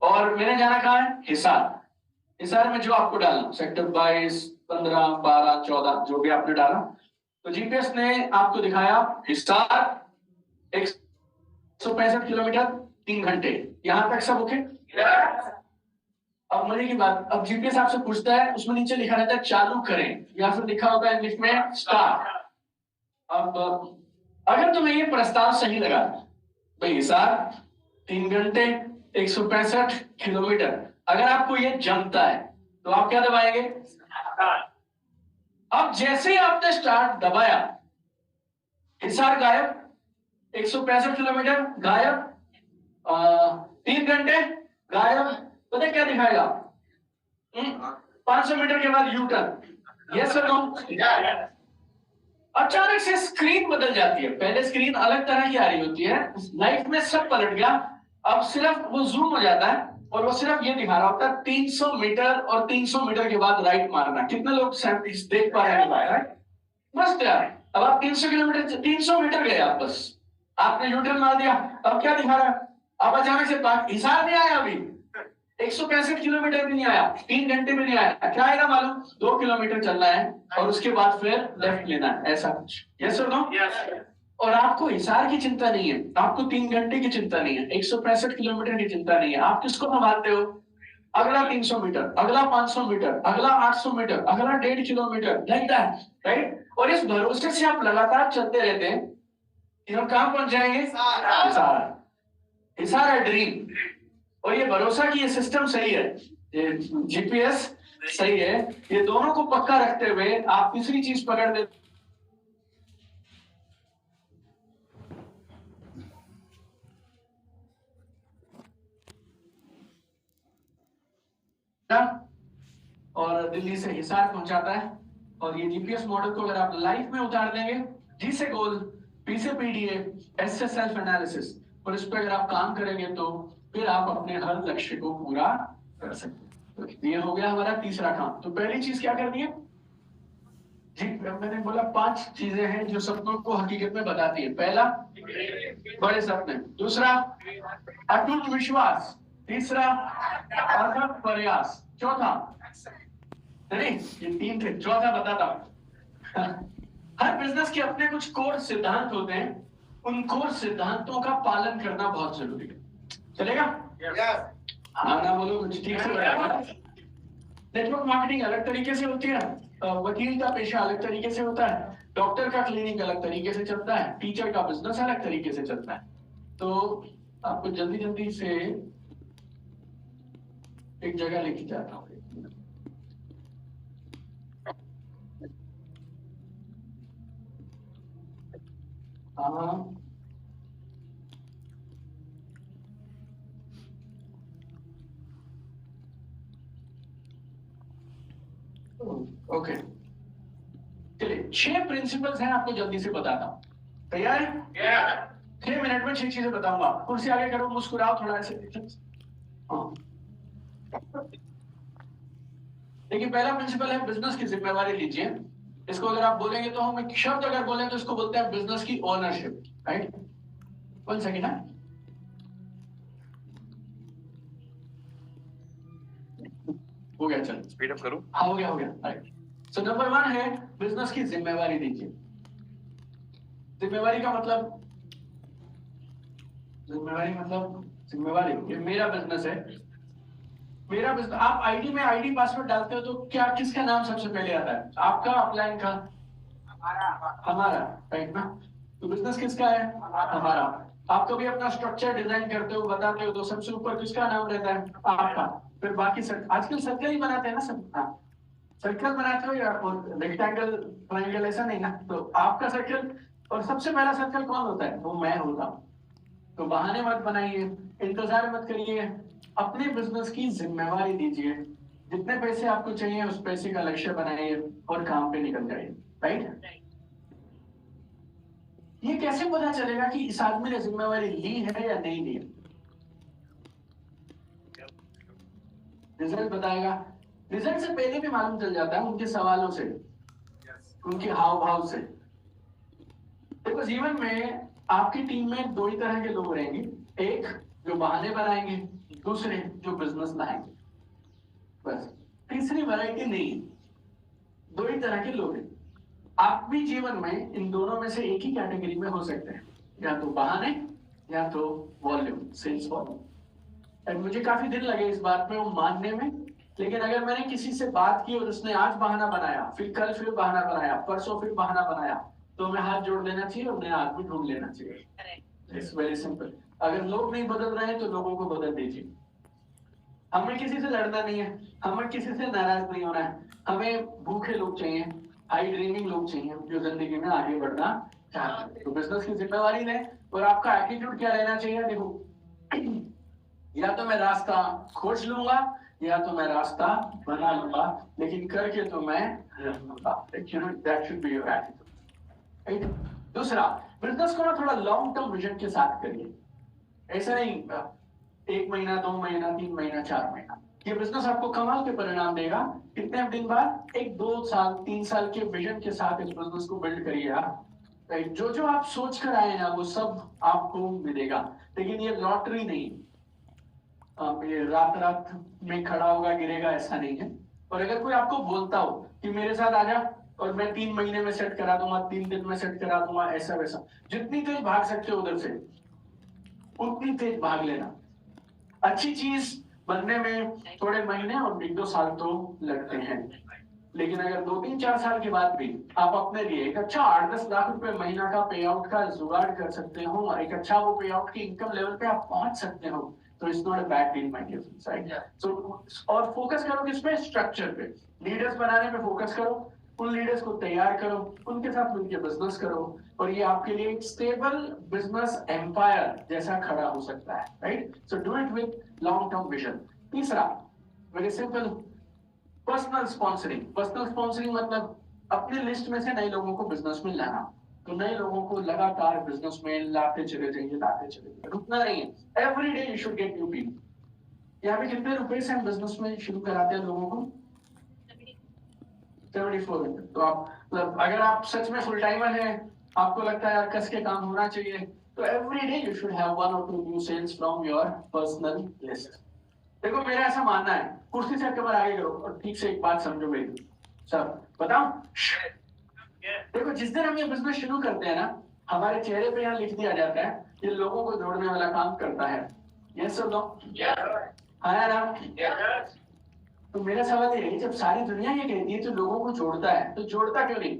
और मैंने जाना कहाँ है, हिसार। हिसार में जो आपको डालना सेक्टर 22, 15, 12, 14 जो भी आपने डाला, तो जीपीएस ने आपको दिखाया हिसार 165 किलोमीटर 3 घंटे। यहां तक सब ओके। अब मजे की बात, अब जीपीएस आपसे पूछता है, उसमें नीचे लिखा रहता है चालू करें, या फिर लिखा होता है इंग्लिश में स्टार्ट। अब अगर तुम्हें ये प्रस्ताव सही लगा, भाई हिसार 3 घंटे 165 किलोमीटर, अगर आपको ये जमता है तो आप क्या दबाएंगे, अब जैसे ही आपने स्टार्ट दबाया, हिसार गायब, 165 किलोमीटर गायब, 3 घंटे गायब। पता है क्या दिखाएगा, 500 मीटर के बाद यू टर्न, यस और नो। अचानक से स्क्रीन बदल जाती है। पहले स्क्रीन अलग तरह की आ रही होती है, लाइफ में सब पलट गया। अब सिर्फ वो जूम हो जाता है और वो सिर्फ ये दिखा रहा होता है 300 मीटर और 300 मीटर के बाद राइट मारना। कितने लोग देख पा रहे हैं? बस यार, अब आप 300 किलोमीटर 300 मीटर गए आप, बस आपने यू टर्न मार दिया। अब क्या दिखा रहा है, अब अचानक से हिसार नहीं आया, अभी 165 किलोमीटर भी नहीं आया, 3 घंटे भी नहीं आया। क्या आएगा मालूम, 2 किलोमीटर चलना है और उसके बाद फिर लेफ्ट लेना है, ऐसा कुछ। यस और नो? और आपको हिसार की चिंता नहीं है, आपको 3 घंटे की चिंता नहीं है, 165 किलोमीटर की चिंता नहीं है। आप किसको संभालते हो, अगला 300 मीटर, अगला 500 मीटर, अगला 800 मीटर, अगला 1.5 किलोमीटर, लाइक दैट, राइट। और इस भरोसे से आप लगातार चलते रहते हैं कि हम कहां पहुंच जाएंगे, हिसार। हिसार है ड्रीम। और ये भरोसा कि ये सिस्टम सही है, ये जीपीएस सही है, ये दोनों को पक्का रखते हुए आप तीसरी चीज पकड़ दे। और दिल्ली से हिसार पहुंचाता है। और ये जीपीएस मॉडल को अगर आप लाइफ में उतार देंगे, जी से गोल, पी से पीडीए, एस से सेल्फ एनालिसिस, और इस पर अगर आप काम करेंगे तो फिर आप अपने हर लक्ष्य को पूरा कर सकते हैं। तो ये हो गया हमारा तीसरा काम। तो पहली चीज क्या करनी है जी, मैंने बोला 5 चीजें हैं जो सपनों को हकीकत में बताती है। पहला, बड़े सपने। दूसरा, अटूट विश्वास। तीसरा, अथक प्रयास। चौथा, नहीं ये 3 थे, चौथा बताता हूं। हर बिजनेस के अपने कुछ कोर सिद्धांत होते हैं, उन कोर सिद्धांतों का पालन करना बहुत जरूरी है। चलेगा? हाँ ना बोलो, कुछ ठीक से बताओ। नेटवर्क मार्केटिंग अलग तरीके से होती है, वकील का पेशा अलग तरीके से होता है, डॉक्टर का क्लिनिक अलग तरीके से चलता है, टीचर का बिजनेस अलग तरीके से चलता है। तो आपको जल्दी जल्दी से एक जगह लेके जाता हूँ। हाँ, ओके, चलिए 6 प्रिंसिपल्स हैं, आपको जल्दी से बताता हूँ। तैयार है? 6 मिनट में 6 चीजें बताऊंगा। कुर्सी आगे करो, मुस्कुराओ थोड़ा ऐसे। हाँ, देखिए पहला प्रिंसिपल है बिजनेस की जिम्मेवारी लीजिए। इसको अगर आप बोलेंगे तो हम एक शब्द अगर बोलें तो इसको बोलते हैं बिजनेस की ओनरशिप, राइट। 1 सेकेंड है, हो गया, चल स्पीड अप करूं? हाँ हो गया राइट। सो नंबर 1 है बिजनेस की जिम्मेवारी लीजिए। जिम्मेवारी का मतलब, जिम्मेवारी, ये मेरा बिजनेस है, मेरा बिजनेस। आप आईडी में आईडी पासवर्ड डालते हो तो क्या किसका नाम सबसे पहले आता है, आपका, अपलाइन का? हमारा, राइट ना। तो बिजनेस किसका है, हमारा। आप कभी अपना स्ट्रक्चर डिजाइन करते हो, बताते हो, तो सबसे ऊपर किसका नाम रहता है, आपका। फिर बाकी आजकल सर्कल ही बनाते हैं ना सब। हाँ, सर्कल बनाते हो या रेक्टेंगल, ट्रायंगल, ऐसा नहीं ना। तो आपका सर्कल, और सबसे पहला सर्कल कौन होता है, वो मैं होता हूँ। तो बहाने मत बनाइए, इंतजार मत करिए, अपने बिजनेस की जिम्मेवारी दीजिए। जितने पैसे आपको चाहिए उस पैसे का लक्ष्य बनाइए और काम पे निकल जाइए, राइट। ये कैसे पता चलेगा कि इस आदमी ने जिम्मेवारी ली है या नहीं ली है? रिजल्ट बताएगा। रिजल्ट से पहले भी मालूम चल जाता है उनके सवालों से, उनके हाव भाव से। देखो जीवन में आपकी टीम में दो ही तरह के लोग रहेंगे, एक जो बहाने बनाएंगे, दूसरे जो बिजनेस लाएंगे। बस तीसरी वैरायटी नहीं, दो ही तरह के लोग हैं। आप भी जीवन में इन दोनों में से एक ही कैटेगरी में हो सकते हैं, या तो बहाने या तो वॉल्यूम, सेल्स वॉल्यूम। और मुझे काफी दिन लगे इस बात में वो मानने में, लेकिन अगर मैंने किसी से बात की और उसने आज बहाना बनाया, फिर कल फिर बहाना बनाया, परसों फिर बहाना बनाया, तो हमें हाथ जोड़ देना चाहिए और नया आदमी ढूंढ लेना चाहिए। It's very simple. अगर लोग नहीं बदल रहे हैं तो लोगों को बदल दीजिए। हमें किसी से लड़ना नहीं है, हमें किसी से नाराज नहीं होना है। हमें भूखे लोग चाहिए, हाई ड्रीमिंग लोग चाहिए जो जिंदगी में आगे बढ़ना चाहते हैं। तो बिजनेस की जिम्मेवारी लें और आपका एटीट्यूड क्या रहना चाहिए? देखो, या तो मैं रास्ता खोज लूंगा या तो मैं रास्ता बना लूंगा, लेकिन करके तो मैं that should be your attitude. दूसरा, बिजनेस को ना थोड़ा लॉन्ग टर्म विजन के साथ करिए। ऐसा नहीं 1 महीना 2 महीना 3 महीना 4 महीना, ये बिजनेस आपको कमाल के परिणाम देगा। कितने दिन बाद? 1 2 साल 3 साल के विजन के साथ इस बिजनेस को बिल्ड करिए आप। जो जो आप सोच कर आए ना वो सब आपको मिलेगा, लेकिन ये लॉटरी नहीं, ये रात में खड़ा होगा गिरेगा, ऐसा नहीं है। और अगर कोई आपको बोलता हो कि मेरे साथ आ जा और मैं 3 महीने में सेट करा दूंगा, 3 दिन में सेट करा दूंगा, ऐसा वैसा, जितनी तेज भाग सकते हो उधर से उतनी तेज भाग लेना। अच्छी चीज बनने में थोड़े महीने और 1 2 साल तो लगते हैं, लेकिन अगर 2 3 4 साल के बाद भी आप अपने लिए एक अच्छा 8 10 लाख रुपए महीना का पे आउट का जुगाड़ कर सकते हो और एक अच्छा वो पे आउट की इनकम लेवल पे आप पहुंच सकते हो, तो it's not a bad deal my dear friends, right? So और फोकस करो किस पे? स्ट्रक्चर पे। लीडर्स बनाने पे फोकस करो, उन लीडर्स को तैयार करो, उनके साथ मिलकर बिजनेस करो, और ये आपके लिए एक स्टेबल बिजनेस एम्पायर जैसा खड़ा हो सकता है, right? So do it with long term vision. तीसरा, very simple, personal sponsoring. Personal sponsoring मतलब अपने लिस्ट में से नए लोगों को बिजनेस में लाना। तो नए लोगों को लगातार बिजनेस में लाते चले जाइए, लाते चले जाइए, रुकना नहीं है। Every day you should get new people. यहाँ पे कितने रुपए से हम बिजनेस में शुरू कराते हैं लोगों को? 7400। तो आप मतलब अगर आप सच में फुल टाइमर हैं, आपको लगता है यार कस के काम होना चाहिए, तो every day you should have 1 or 2 new sales from your personal list. देखो मेरा ऐसा मानना है, कुर्सी से कमर आगे करो और ठीक से एक बात समझो मेरी। सब बताओ, देखो जिस दिन हम ये बिजनेस शुरू करते हैं ना, हमारे चेहरे पे यहाँ लिख दिया जाता है ये लोगों को जोड़ने वाला काम करता है। ये सब लोग हाँ ना? तो मेरा सवाल ये है, जब सारी दुनिया ये कहती है तो लोगों को जोड़ता है, तो जोड़ता क्यों नहीं?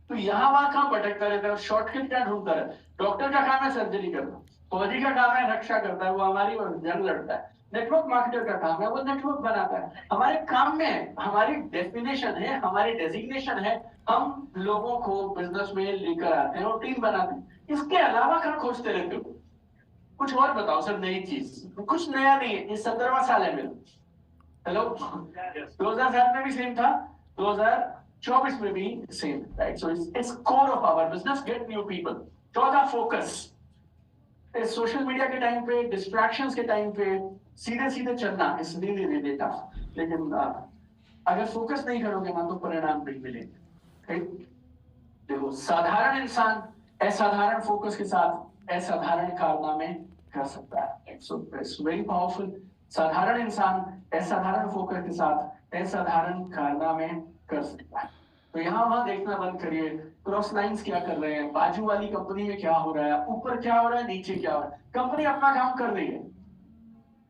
तो यहाँ वहां कहाँ भटकता रहता है, शॉर्टकट क्या ढूंढता है? डॉक्टर का काम है सर्जरी करना, फौजी का काम है रक्षा करता है, वो हमारी जंग लड़ता है। नेटवर्क मार्केटर का काम है वो नेटवर्क बनाता है। हमारे काम में हमारी डेफिनेशन है, हमारी डेजिग्नेशन है, हम लोगों को बिजनेस में लेकर आते हैं और टीम बनाते हैं। इसके अलावा क्या खोजते रहते हो? कुछ और बताओ सर, नई चीज। कुछ नया नहीं है, ये 17वां साल है मेरा। हेलो, 2007 में भी सेम था, 2024 में भी same, right? So it's core of our business, get new people. चौथा, फोकस। सोशल मीडिया के टाइम पे, डिस्ट्रैक्शंस के टाइम पे सीधे सीधे चलना इस नहीं देता, लेकिन अगर फोकस नहीं करोगे ना तो परिणाम नहीं मिलेंगे। देखो साधारण इंसान असाधारण फोकस के साथ असाधारण कारनामे कर सकता है। So it's very powerful. साधारण इंसान असाधारण फोकस के साथ असाधारण कारनामे कर सकता है। तो यहाँ वहां देखना बंद करिए, क्रॉस लाइंस क्या कर रहे हैं, बाजू वाली कंपनी में क्या हो रहा है, ऊपर क्या हो रहा है, नीचे क्या हो रहा है। कंपनी अपना काम कर रही है,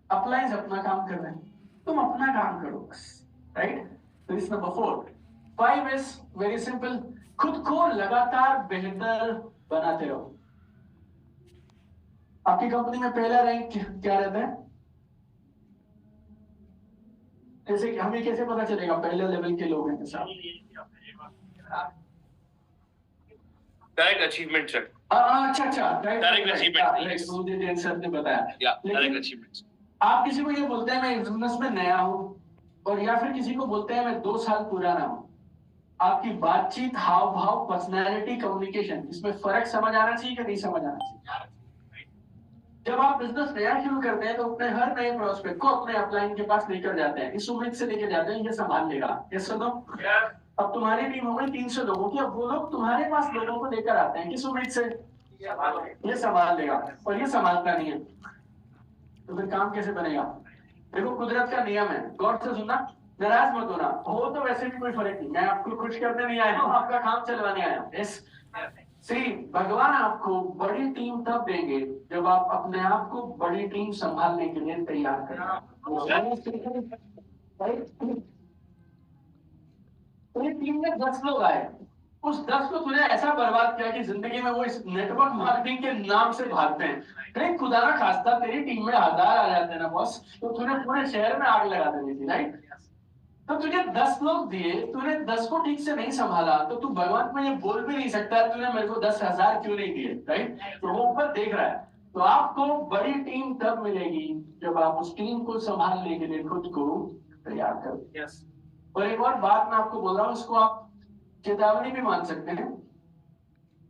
अपलाइंस अपना काम कर रहे हैं, तुम अपना काम करो बस, राइट? तो इस नंबर 4। 5 इज वेरी सिंपल, खुद को लगातार बेहतर बनाते रहो। आपकी कंपनी में पहला रैंक क्या रहता है? जैसे कि हमें कैसे पता चलेगा पहले लेवल के लोग हैं? Direct achievement sir. अच्छा, डायरेक्ट अचीवमेंट मुझे जैन सर ने बताया। Direct achievement. आप किसी को ये बोलते हैं मैं बिजनेस में नया हूं, और या फिर किसी को बोलते हैं मैं 2 साल पुराना हूं, आपकी बातचीत, हाव भाव, पर्सनैलिटी, कम्युनिकेशन, इसमें फर्क समझ आना चाहिए कि नहीं समझ आना चाहिए? जब आप बिजनेस नया शुरू करते हैं तो अपने हर नए प्रोस्पेक्ट को अपने अपलाइन के पास लेकर जाते हैं, इस उम्मीद से लेकर जाते हैं ये संभाल लेगा। ये सुनो, अब तुम्हारी टीम हो गई 300 लोगों की, अब वो लोग तुम्हारे पास लोगों को लेकर आते हैं किस उम्मीद से, ये संभाल लेगा, और ये संभालता नहीं है, तो फिर काम कैसे बनेगा? देखो कुदरत का नियम है, गौर से सुनना, नाराज मत होना, हो तो वैसे भी कोई फर्क नहीं, मैं आपको खुश करने नहीं आया हूँ, आपका काम चलवाने आया हूँ। यस सी, भगवान आपको बड़ी टीम तब देंगे जब आप अपने आप को बड़ी टीम संभालने के लिए तैयार करें। पूरी टीम में 10 लोग आए, उस 10 को तूने ऐसा बर्बाद किया कि जिंदगी में वो इस नेटवर्क मार्केटिंग के नाम से भागते हैं। नहीं, खुदा ना खास्ता तेरी टीम में 1000 आ जाते हैं ना बॉस, तो तूने पूरे शहर में आग लगा देनी थी, राइट? तो तुझे 10 लोग दिए, तूने 10 को ठीक से नहीं संभाला, तो तू भगवान को ये बोल भी नहीं सकता तूने मेरे को 10,000 क्यों नहीं दिए, राइट? तो वो ऊपर देख रहा है। तो आपको बड़ी टीम तब मिलेगी जब आप उस टीम को संभालने के लिए खुद को तैयार करो। और एक और बात मैं आपको बोल रहा हूँ, इसको आप चेतावनी भी मान सकते हैं।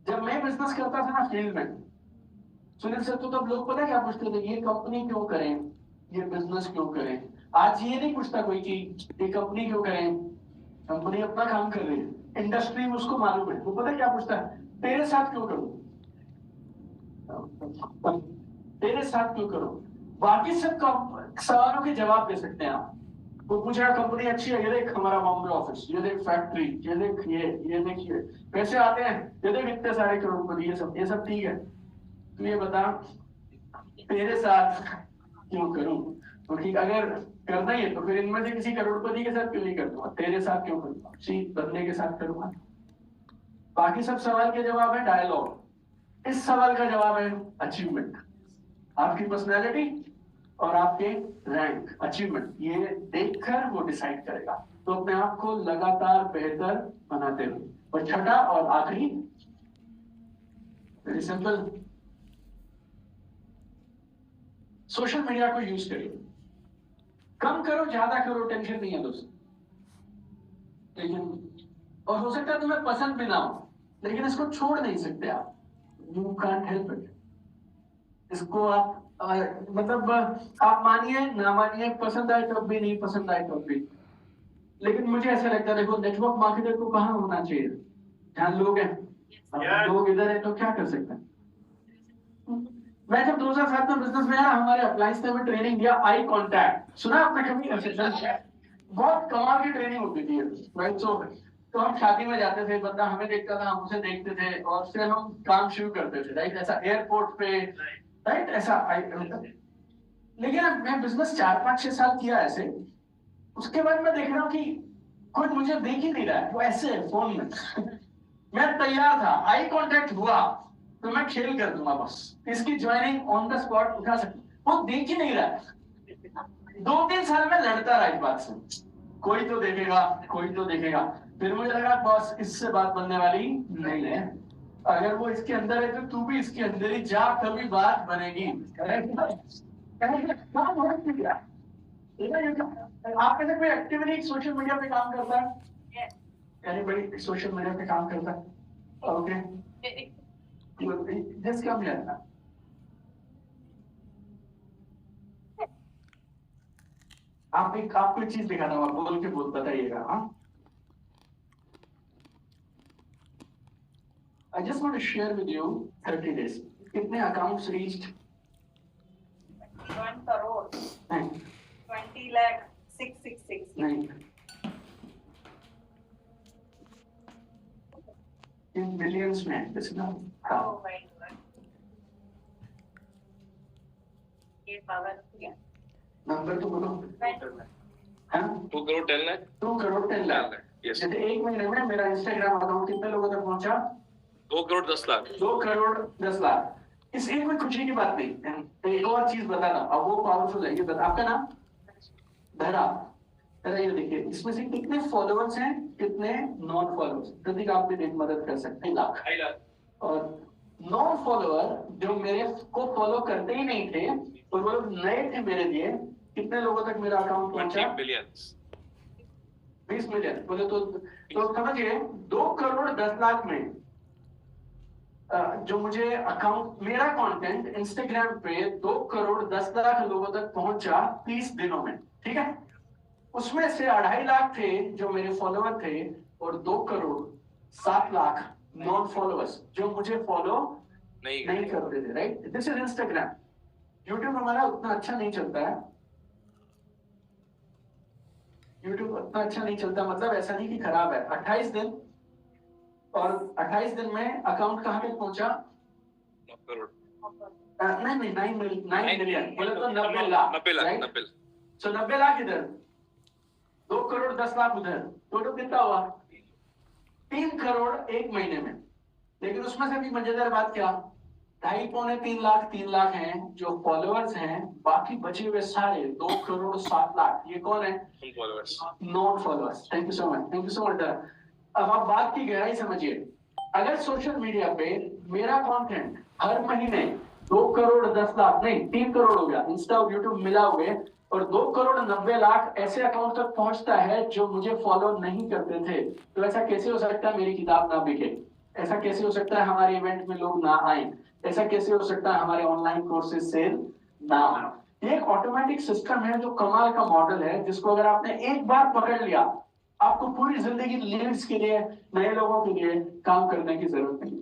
जब मैं बिजनेस करता था ना फील्ड में, सुनील सर, तो तब लोग पता क्या पूछते थे, ये कंपनी क्यों करें, ये बिजनेस क्यों करें? आज ये नहीं पूछता कोई कि ये कंपनी क्यों करें, कंपनी अपना काम कर रही है, इंडस्ट्री में उसको मालूम है, वो पता क्या पूछता है, तेरे साथ क्यों करूं, तेरे साथ क्यों करूं? बाकी सब सवालों के जवाब दे सकते हैं आप। वो पूछेगा कंपनी अच्छी है, ये देख हमारा बॉम्बे ऑफिस, ये देख फैक्ट्री, ये देख ये देखिए पैसे आते हैं, ये देख इतने सारे करोड़पति, ये सब ठीक है, तो ये बता तेरे साथ क्यों करूं? क्योंकि अगर करना ही है तो फिर इनमें से किसी करोड़पति के साथ क्यों नहीं करूंगा, तेरे साथ क्यों करूंगा, किसी बंदे के साथ करूंगा। बाकी सब सवाल के जवाब है डायलॉग, इस सवाल का जवाब है अचीवमेंट। आपकी पर्सनैलिटी और आपके रैंक, अचीवमेंट, ये देखकर वो डिसाइड करेगा। तो अपने आप को लगातार बेहतर बनाते रहो। और छठा और आखिरी, वेरी सिंपल, सोशल मीडिया को यूज करिए। कम करो ज्यादा करो, टेंशन नहीं है दोस्त, लेकिन और हो सकता है तुम्हें पसंद भी ना हो, लेकिन इसको छोड़ नहीं सकते आप, यू कांट हेल्प इट। इसको आप मतलब आप मानिए ना मानिए, पसंद आए तब भी, नहीं पसंद आए तब भी, लेकिन मुझे ऐसा लगता है, देखो नेटवर्क मार्केटर को कहाँ होना चाहिए, जहाँ लोग हैं। लोग इधर है तो क्या कर सकते हैं? मैं जब 2007 में बिजनेस में आया, हमारे अप्लायंस ने हमें ट्रेनिंग दिया आई कांटेक्ट, सुना आपने कभी? बहुत कमाल की ट्रेनिंग होती थी, राइट? तो हम शादी में जाते थे, बंदा हमें देखता था, हम उसे देखते थे, और फिर हम काम शुरू करते थे, राइट? ऐसा एयरपोर्ट पे, राइट? ऐसा लेकिन अब मैं बिजनेस 4-5-6 साल किया ऐसे, उसके बाद मैं देख रहा हूँ कि कोई मुझे देख ही नहीं रहा है, वो ऐसे है फोन में। मैं तैयार था, आई कांटेक्ट हुआ तो मैं खेल कर दूंगा बस, इसकी ज्वाइनिंग ऑन द स्पॉट उठा सकती, वो देख ही नहीं रहा है। 2-3 साल में लड़ता रहा इस बात से, कोई तो देखेगा, कोई तो देखेगा। फिर मुझे लगा बॉस इससे बात बनने वाली नहीं है, अगर वो इसके अंदर है तो तू भी इसके अंदर ही जा, तभी बात बनेगी। आप में से कोई एक्टिवली सोशल मीडिया पे काम करता है? एनीबॉडी सोशल मीडिया पे काम करता है? Okay, just come here. आपको एक चीज दिखाना होगा, बोल के बताइएगा। हाँ, I just want to share with you 30 days. कितने accounts reached? 1 crore. नहीं, 20 lakh 666. नहीं, in billions में, this is not. Oh my God. ये पावर किया. नंबर तो बोलो। 2 crore 10 lakh? 2 crore 10 lakh. Yes. जैसे एक महीने में मेरा इंस्टाग्राम अकाउंट कितने लोगों तक पहुंचा? 2 crore 10 lakh. 2 करोड़ 10 लाख। इस एक में खुशी की बात नहीं। एक और चीज बताना, अब वो पावरफुल है, ये बता। आपका नाम? धरा। धरा, ये देखिए, इसमें से कितने फॉलोअर्स हैं, कितने नॉन फॉलोअर्स? प्रतीक, आप भी मदद कर सकते हैं। 2 लाख। और नॉन फॉलोअर जो मेरे को फॉलो करते ही नहीं थे और वो लोग नए थे मेरे लिए, कितने लोगों तक मेरा अकाउंट पहुंचा? 20 billions. 20 मिलियन बोले तो समझिए 2 करोड़ 10 लाख में जो मुझे अकाउंट, मेरा कंटेंट इंस्टाग्राम पे 2 करोड़ 10 लाख लोगों तक पहुंचा 30 दिनों में, ठीक है। उसमें से 2.5 लाख थे जो मेरे फॉलोअर थे, और 2 करोड़ 7 लाख नॉन फॉलोअर्स जो मुझे फॉलो नहीं करते थे, right. This is Instagram. YouTube हमारा उतना अच्छा नहीं चलता है, यूट्यूब उतना अच्छा नहीं चलता, मतलब ऐसा नहीं कि खराब है। 28 दिन, और 28 दिन में अकाउंट कहाँ पे पहुंचा? 9 करोड़। नहीं 9 मिलियन बोले तो 90 लाख, 90 लाख। सो 90 लाख इधर, 2 करोड़ 10 लाख उधर, टोटल कितना हुआ? 3 करोड़ एक महीने में। लेकिन उसमें से भी मजेदार बात क्या, 2.5 पौने 3 लाख हैं जो फॉलोअर्स हैं, बाकी बचे हुए सारे 2 करोड़ 7 लाख, ये कौन है? Non followers. Thank you so much, thank you so much. अब आप बात की गहराई समझिए। अगर सोशल मीडिया पे मेरा कंटेंट हर महीने 2 करोड़ 10 लाख नहीं 3 करोड़ हो गया, इंस्टा और यूट्यूब मिला हुए, और 2 करोड़ 90 लाख ऐसे अकाउंट तक पहुंचता है जो मुझे फॉलो नहीं करते थे, तो ऐसा कैसे हो सकता है मेरी किताब ना बिके? ऐसा कैसे हो सकता है हमारे इवेंट में लोग ना आए? ऐसा कैसे हो सकता है हमारे ऑनलाइन कोर्सेज सेल ना हो? ये एक ऑटोमेटिक सिस्टम है जो कमाल का मॉडल है, जिसको अगर आपने एक बार पकड़ लिया, आपको पूरी जिंदगी लीड्स के लिए, नए लोगों के लिए काम करने की जरूरत नहीं।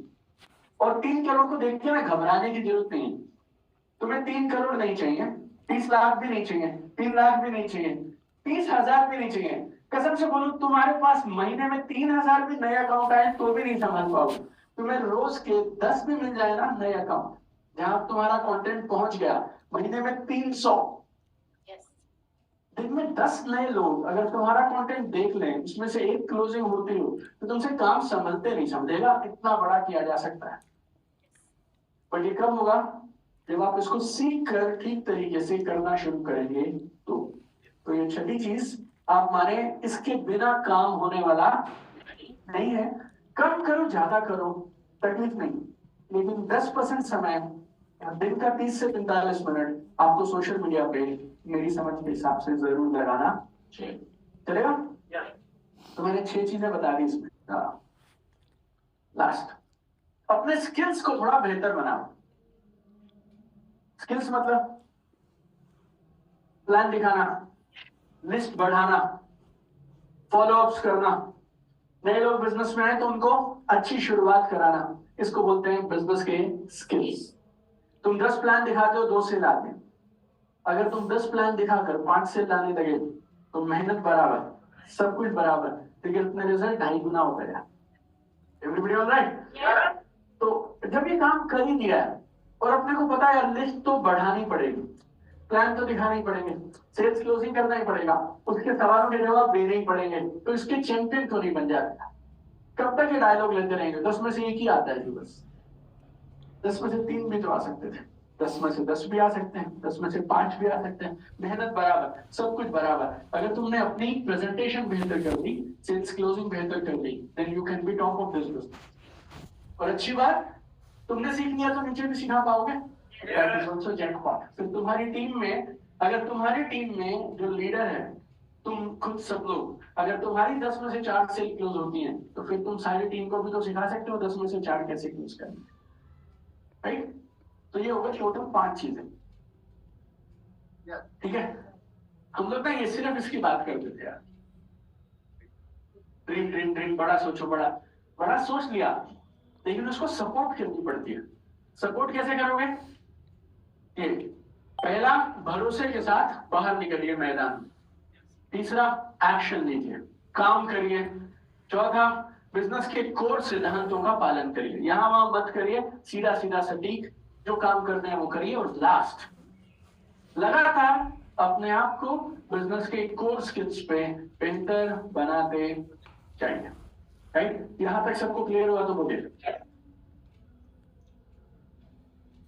और 3 करोड़ को देख के ना घबराने की जरूरत नहीं। तुम्हें 3 करोड़ नहीं चाहिए, 30 लाख भी नहीं चाहिए, 3 लाख भी नहीं चाहिए, 30,000 भी नहीं चाहिए। कसम से बोलूं, तुम्हारे पास महीने में 3,000 भी नए अकाउंट आए तो भी नहीं समझ पाओगे। तुम्हें रोज के 10 भी मिल जाए ना नए अकाउंट, जहां तुम्हारा कंटेंट पहुंच गया, महीने में 300, दिन में 10 नए लोग अगर तुम्हारा कंटेंट देख लें, उसमें से एक क्लोजिंग होती हो, तो तुमसे काम संभलते नहीं, समझेगा कितना बड़ा किया जा सकता है। पर ये कब होगा? जब आप इसको सीख कर ठीक तरीके से करना शुरू करेंगे। तो ये छठी चीज आप माने, इसके बिना काम होने वाला नहीं है। कम करो ज्यादा करो, तकलीफ नहीं, लेकिन 10% समय दिन का 30 से 45 मिनट आपको सोशल मीडिया पे मेरी समझ के हिसाब से जरूर लगाना चाहिए। चलेगा? तो मैंने 6 चीजें बता दी इसमें। लास्ट, अपने स्किल्स को थोड़ा बेहतर बनाओ। स्किल्स मतलब प्लान दिखाना, लिस्ट बढ़ाना, फॉलोअप्स करना, नए लोग बिजनेस में आए तो उनको अच्छी शुरुआत कराना, इसको बोलते हैं बिजनेस के स्किल्स। तुम 10 प्लान दिखाते हो, 2 सेल आते हैं। अगर तुम 10 प्लान दिखाकर 5 सेल लाने लगे तो मेहनत बराबर, सब कुछ बराबर, लेकिन अपने रिजल्ट 2.5 गुना हो गया। Everybody alright? तो जब ये काम कर ही दिया है और अपने को पता है लिस्ट तो बढ़ानी पड़ेगी, प्लान तो दिखाने ही पड़ेंगे, सेल्स क्लोजिंग करना ही पड़ेगा, उसके सवालों के जवाब देने ही पड़ेंगे, तो इसके चैंपियन तो नहीं बन जाता। कब तक ये डायलॉग लेते रहेंगे? 10 में से एक ही आता है जी, बस 10 में से 3 भी तो आ सकते थे, 10 में से 10 भी आ सकते हैं, 10 में से 5 भी आ सकते हैं। मेहनत बराबर, सब कुछ बराबर। अगर तुमने अपनी प्रेजेंटेशन बेहतर कर दी, सेल्स क्लोजिंग बेहतर कर दी, then you can be top of this business. और अच्छी बात, तुमने सीख लिया तो नीचे भी सिखा पाओगे। That is also jackpot। फिर तुम्हारी टीम में, अगर तुम्हारी टीम में जो लीडर है, तुम खुद सब लोग, अगर तुम्हारी 10 में से 4 सेल क्लोज होती हैं, तो फिर तुम सारी टीम को भी तो सिखा सकते हो 10 में से 4 कैसे क्लोज करना, राइट? तो ये होगा टोटल 5 चीजें, ठीक है। हम लोग ना ये सिर्फ इसकी बात करते थे यार, ड्रीम ड्रीम ड्रीम, बड़ा सोचो, बड़ा बड़ा सोच लिया, लेकिन उसको सपोर्ट करनी पड़ती है। सपोर्ट कैसे करोगे? ये पहला, भरोसे के साथ बाहर निकलिए मैदान। तीसरा, एक्शन लीजिए, काम करिए। चौथा, बिजनेस के कोर सिद्धांतों का पालन करिए, यहां वहां मत करिए, सीधा सीधा सटीक जो काम करने हैं वो करिए। और लास्ट, लगातार अपने आप को बिजनेस के कोर स्किल्स पे बेहतर बनाते जाइए, राइट? यहां तक सबको क्लियर हुआ तो बोलिए,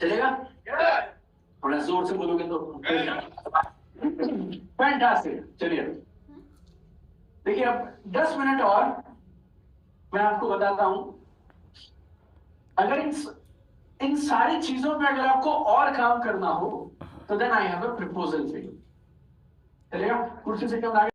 चलेगा? थोड़ा जोर से बोलोगे तो फैंटास्टिक। चलिए, देखिए अब 10 मिनट और मैं आपको बताता हूं। अगर इन सारी चीजों पे अगर आपको और काम करना हो तो then I have a proposal for you. चलेगा? कुर्सी से कम आगे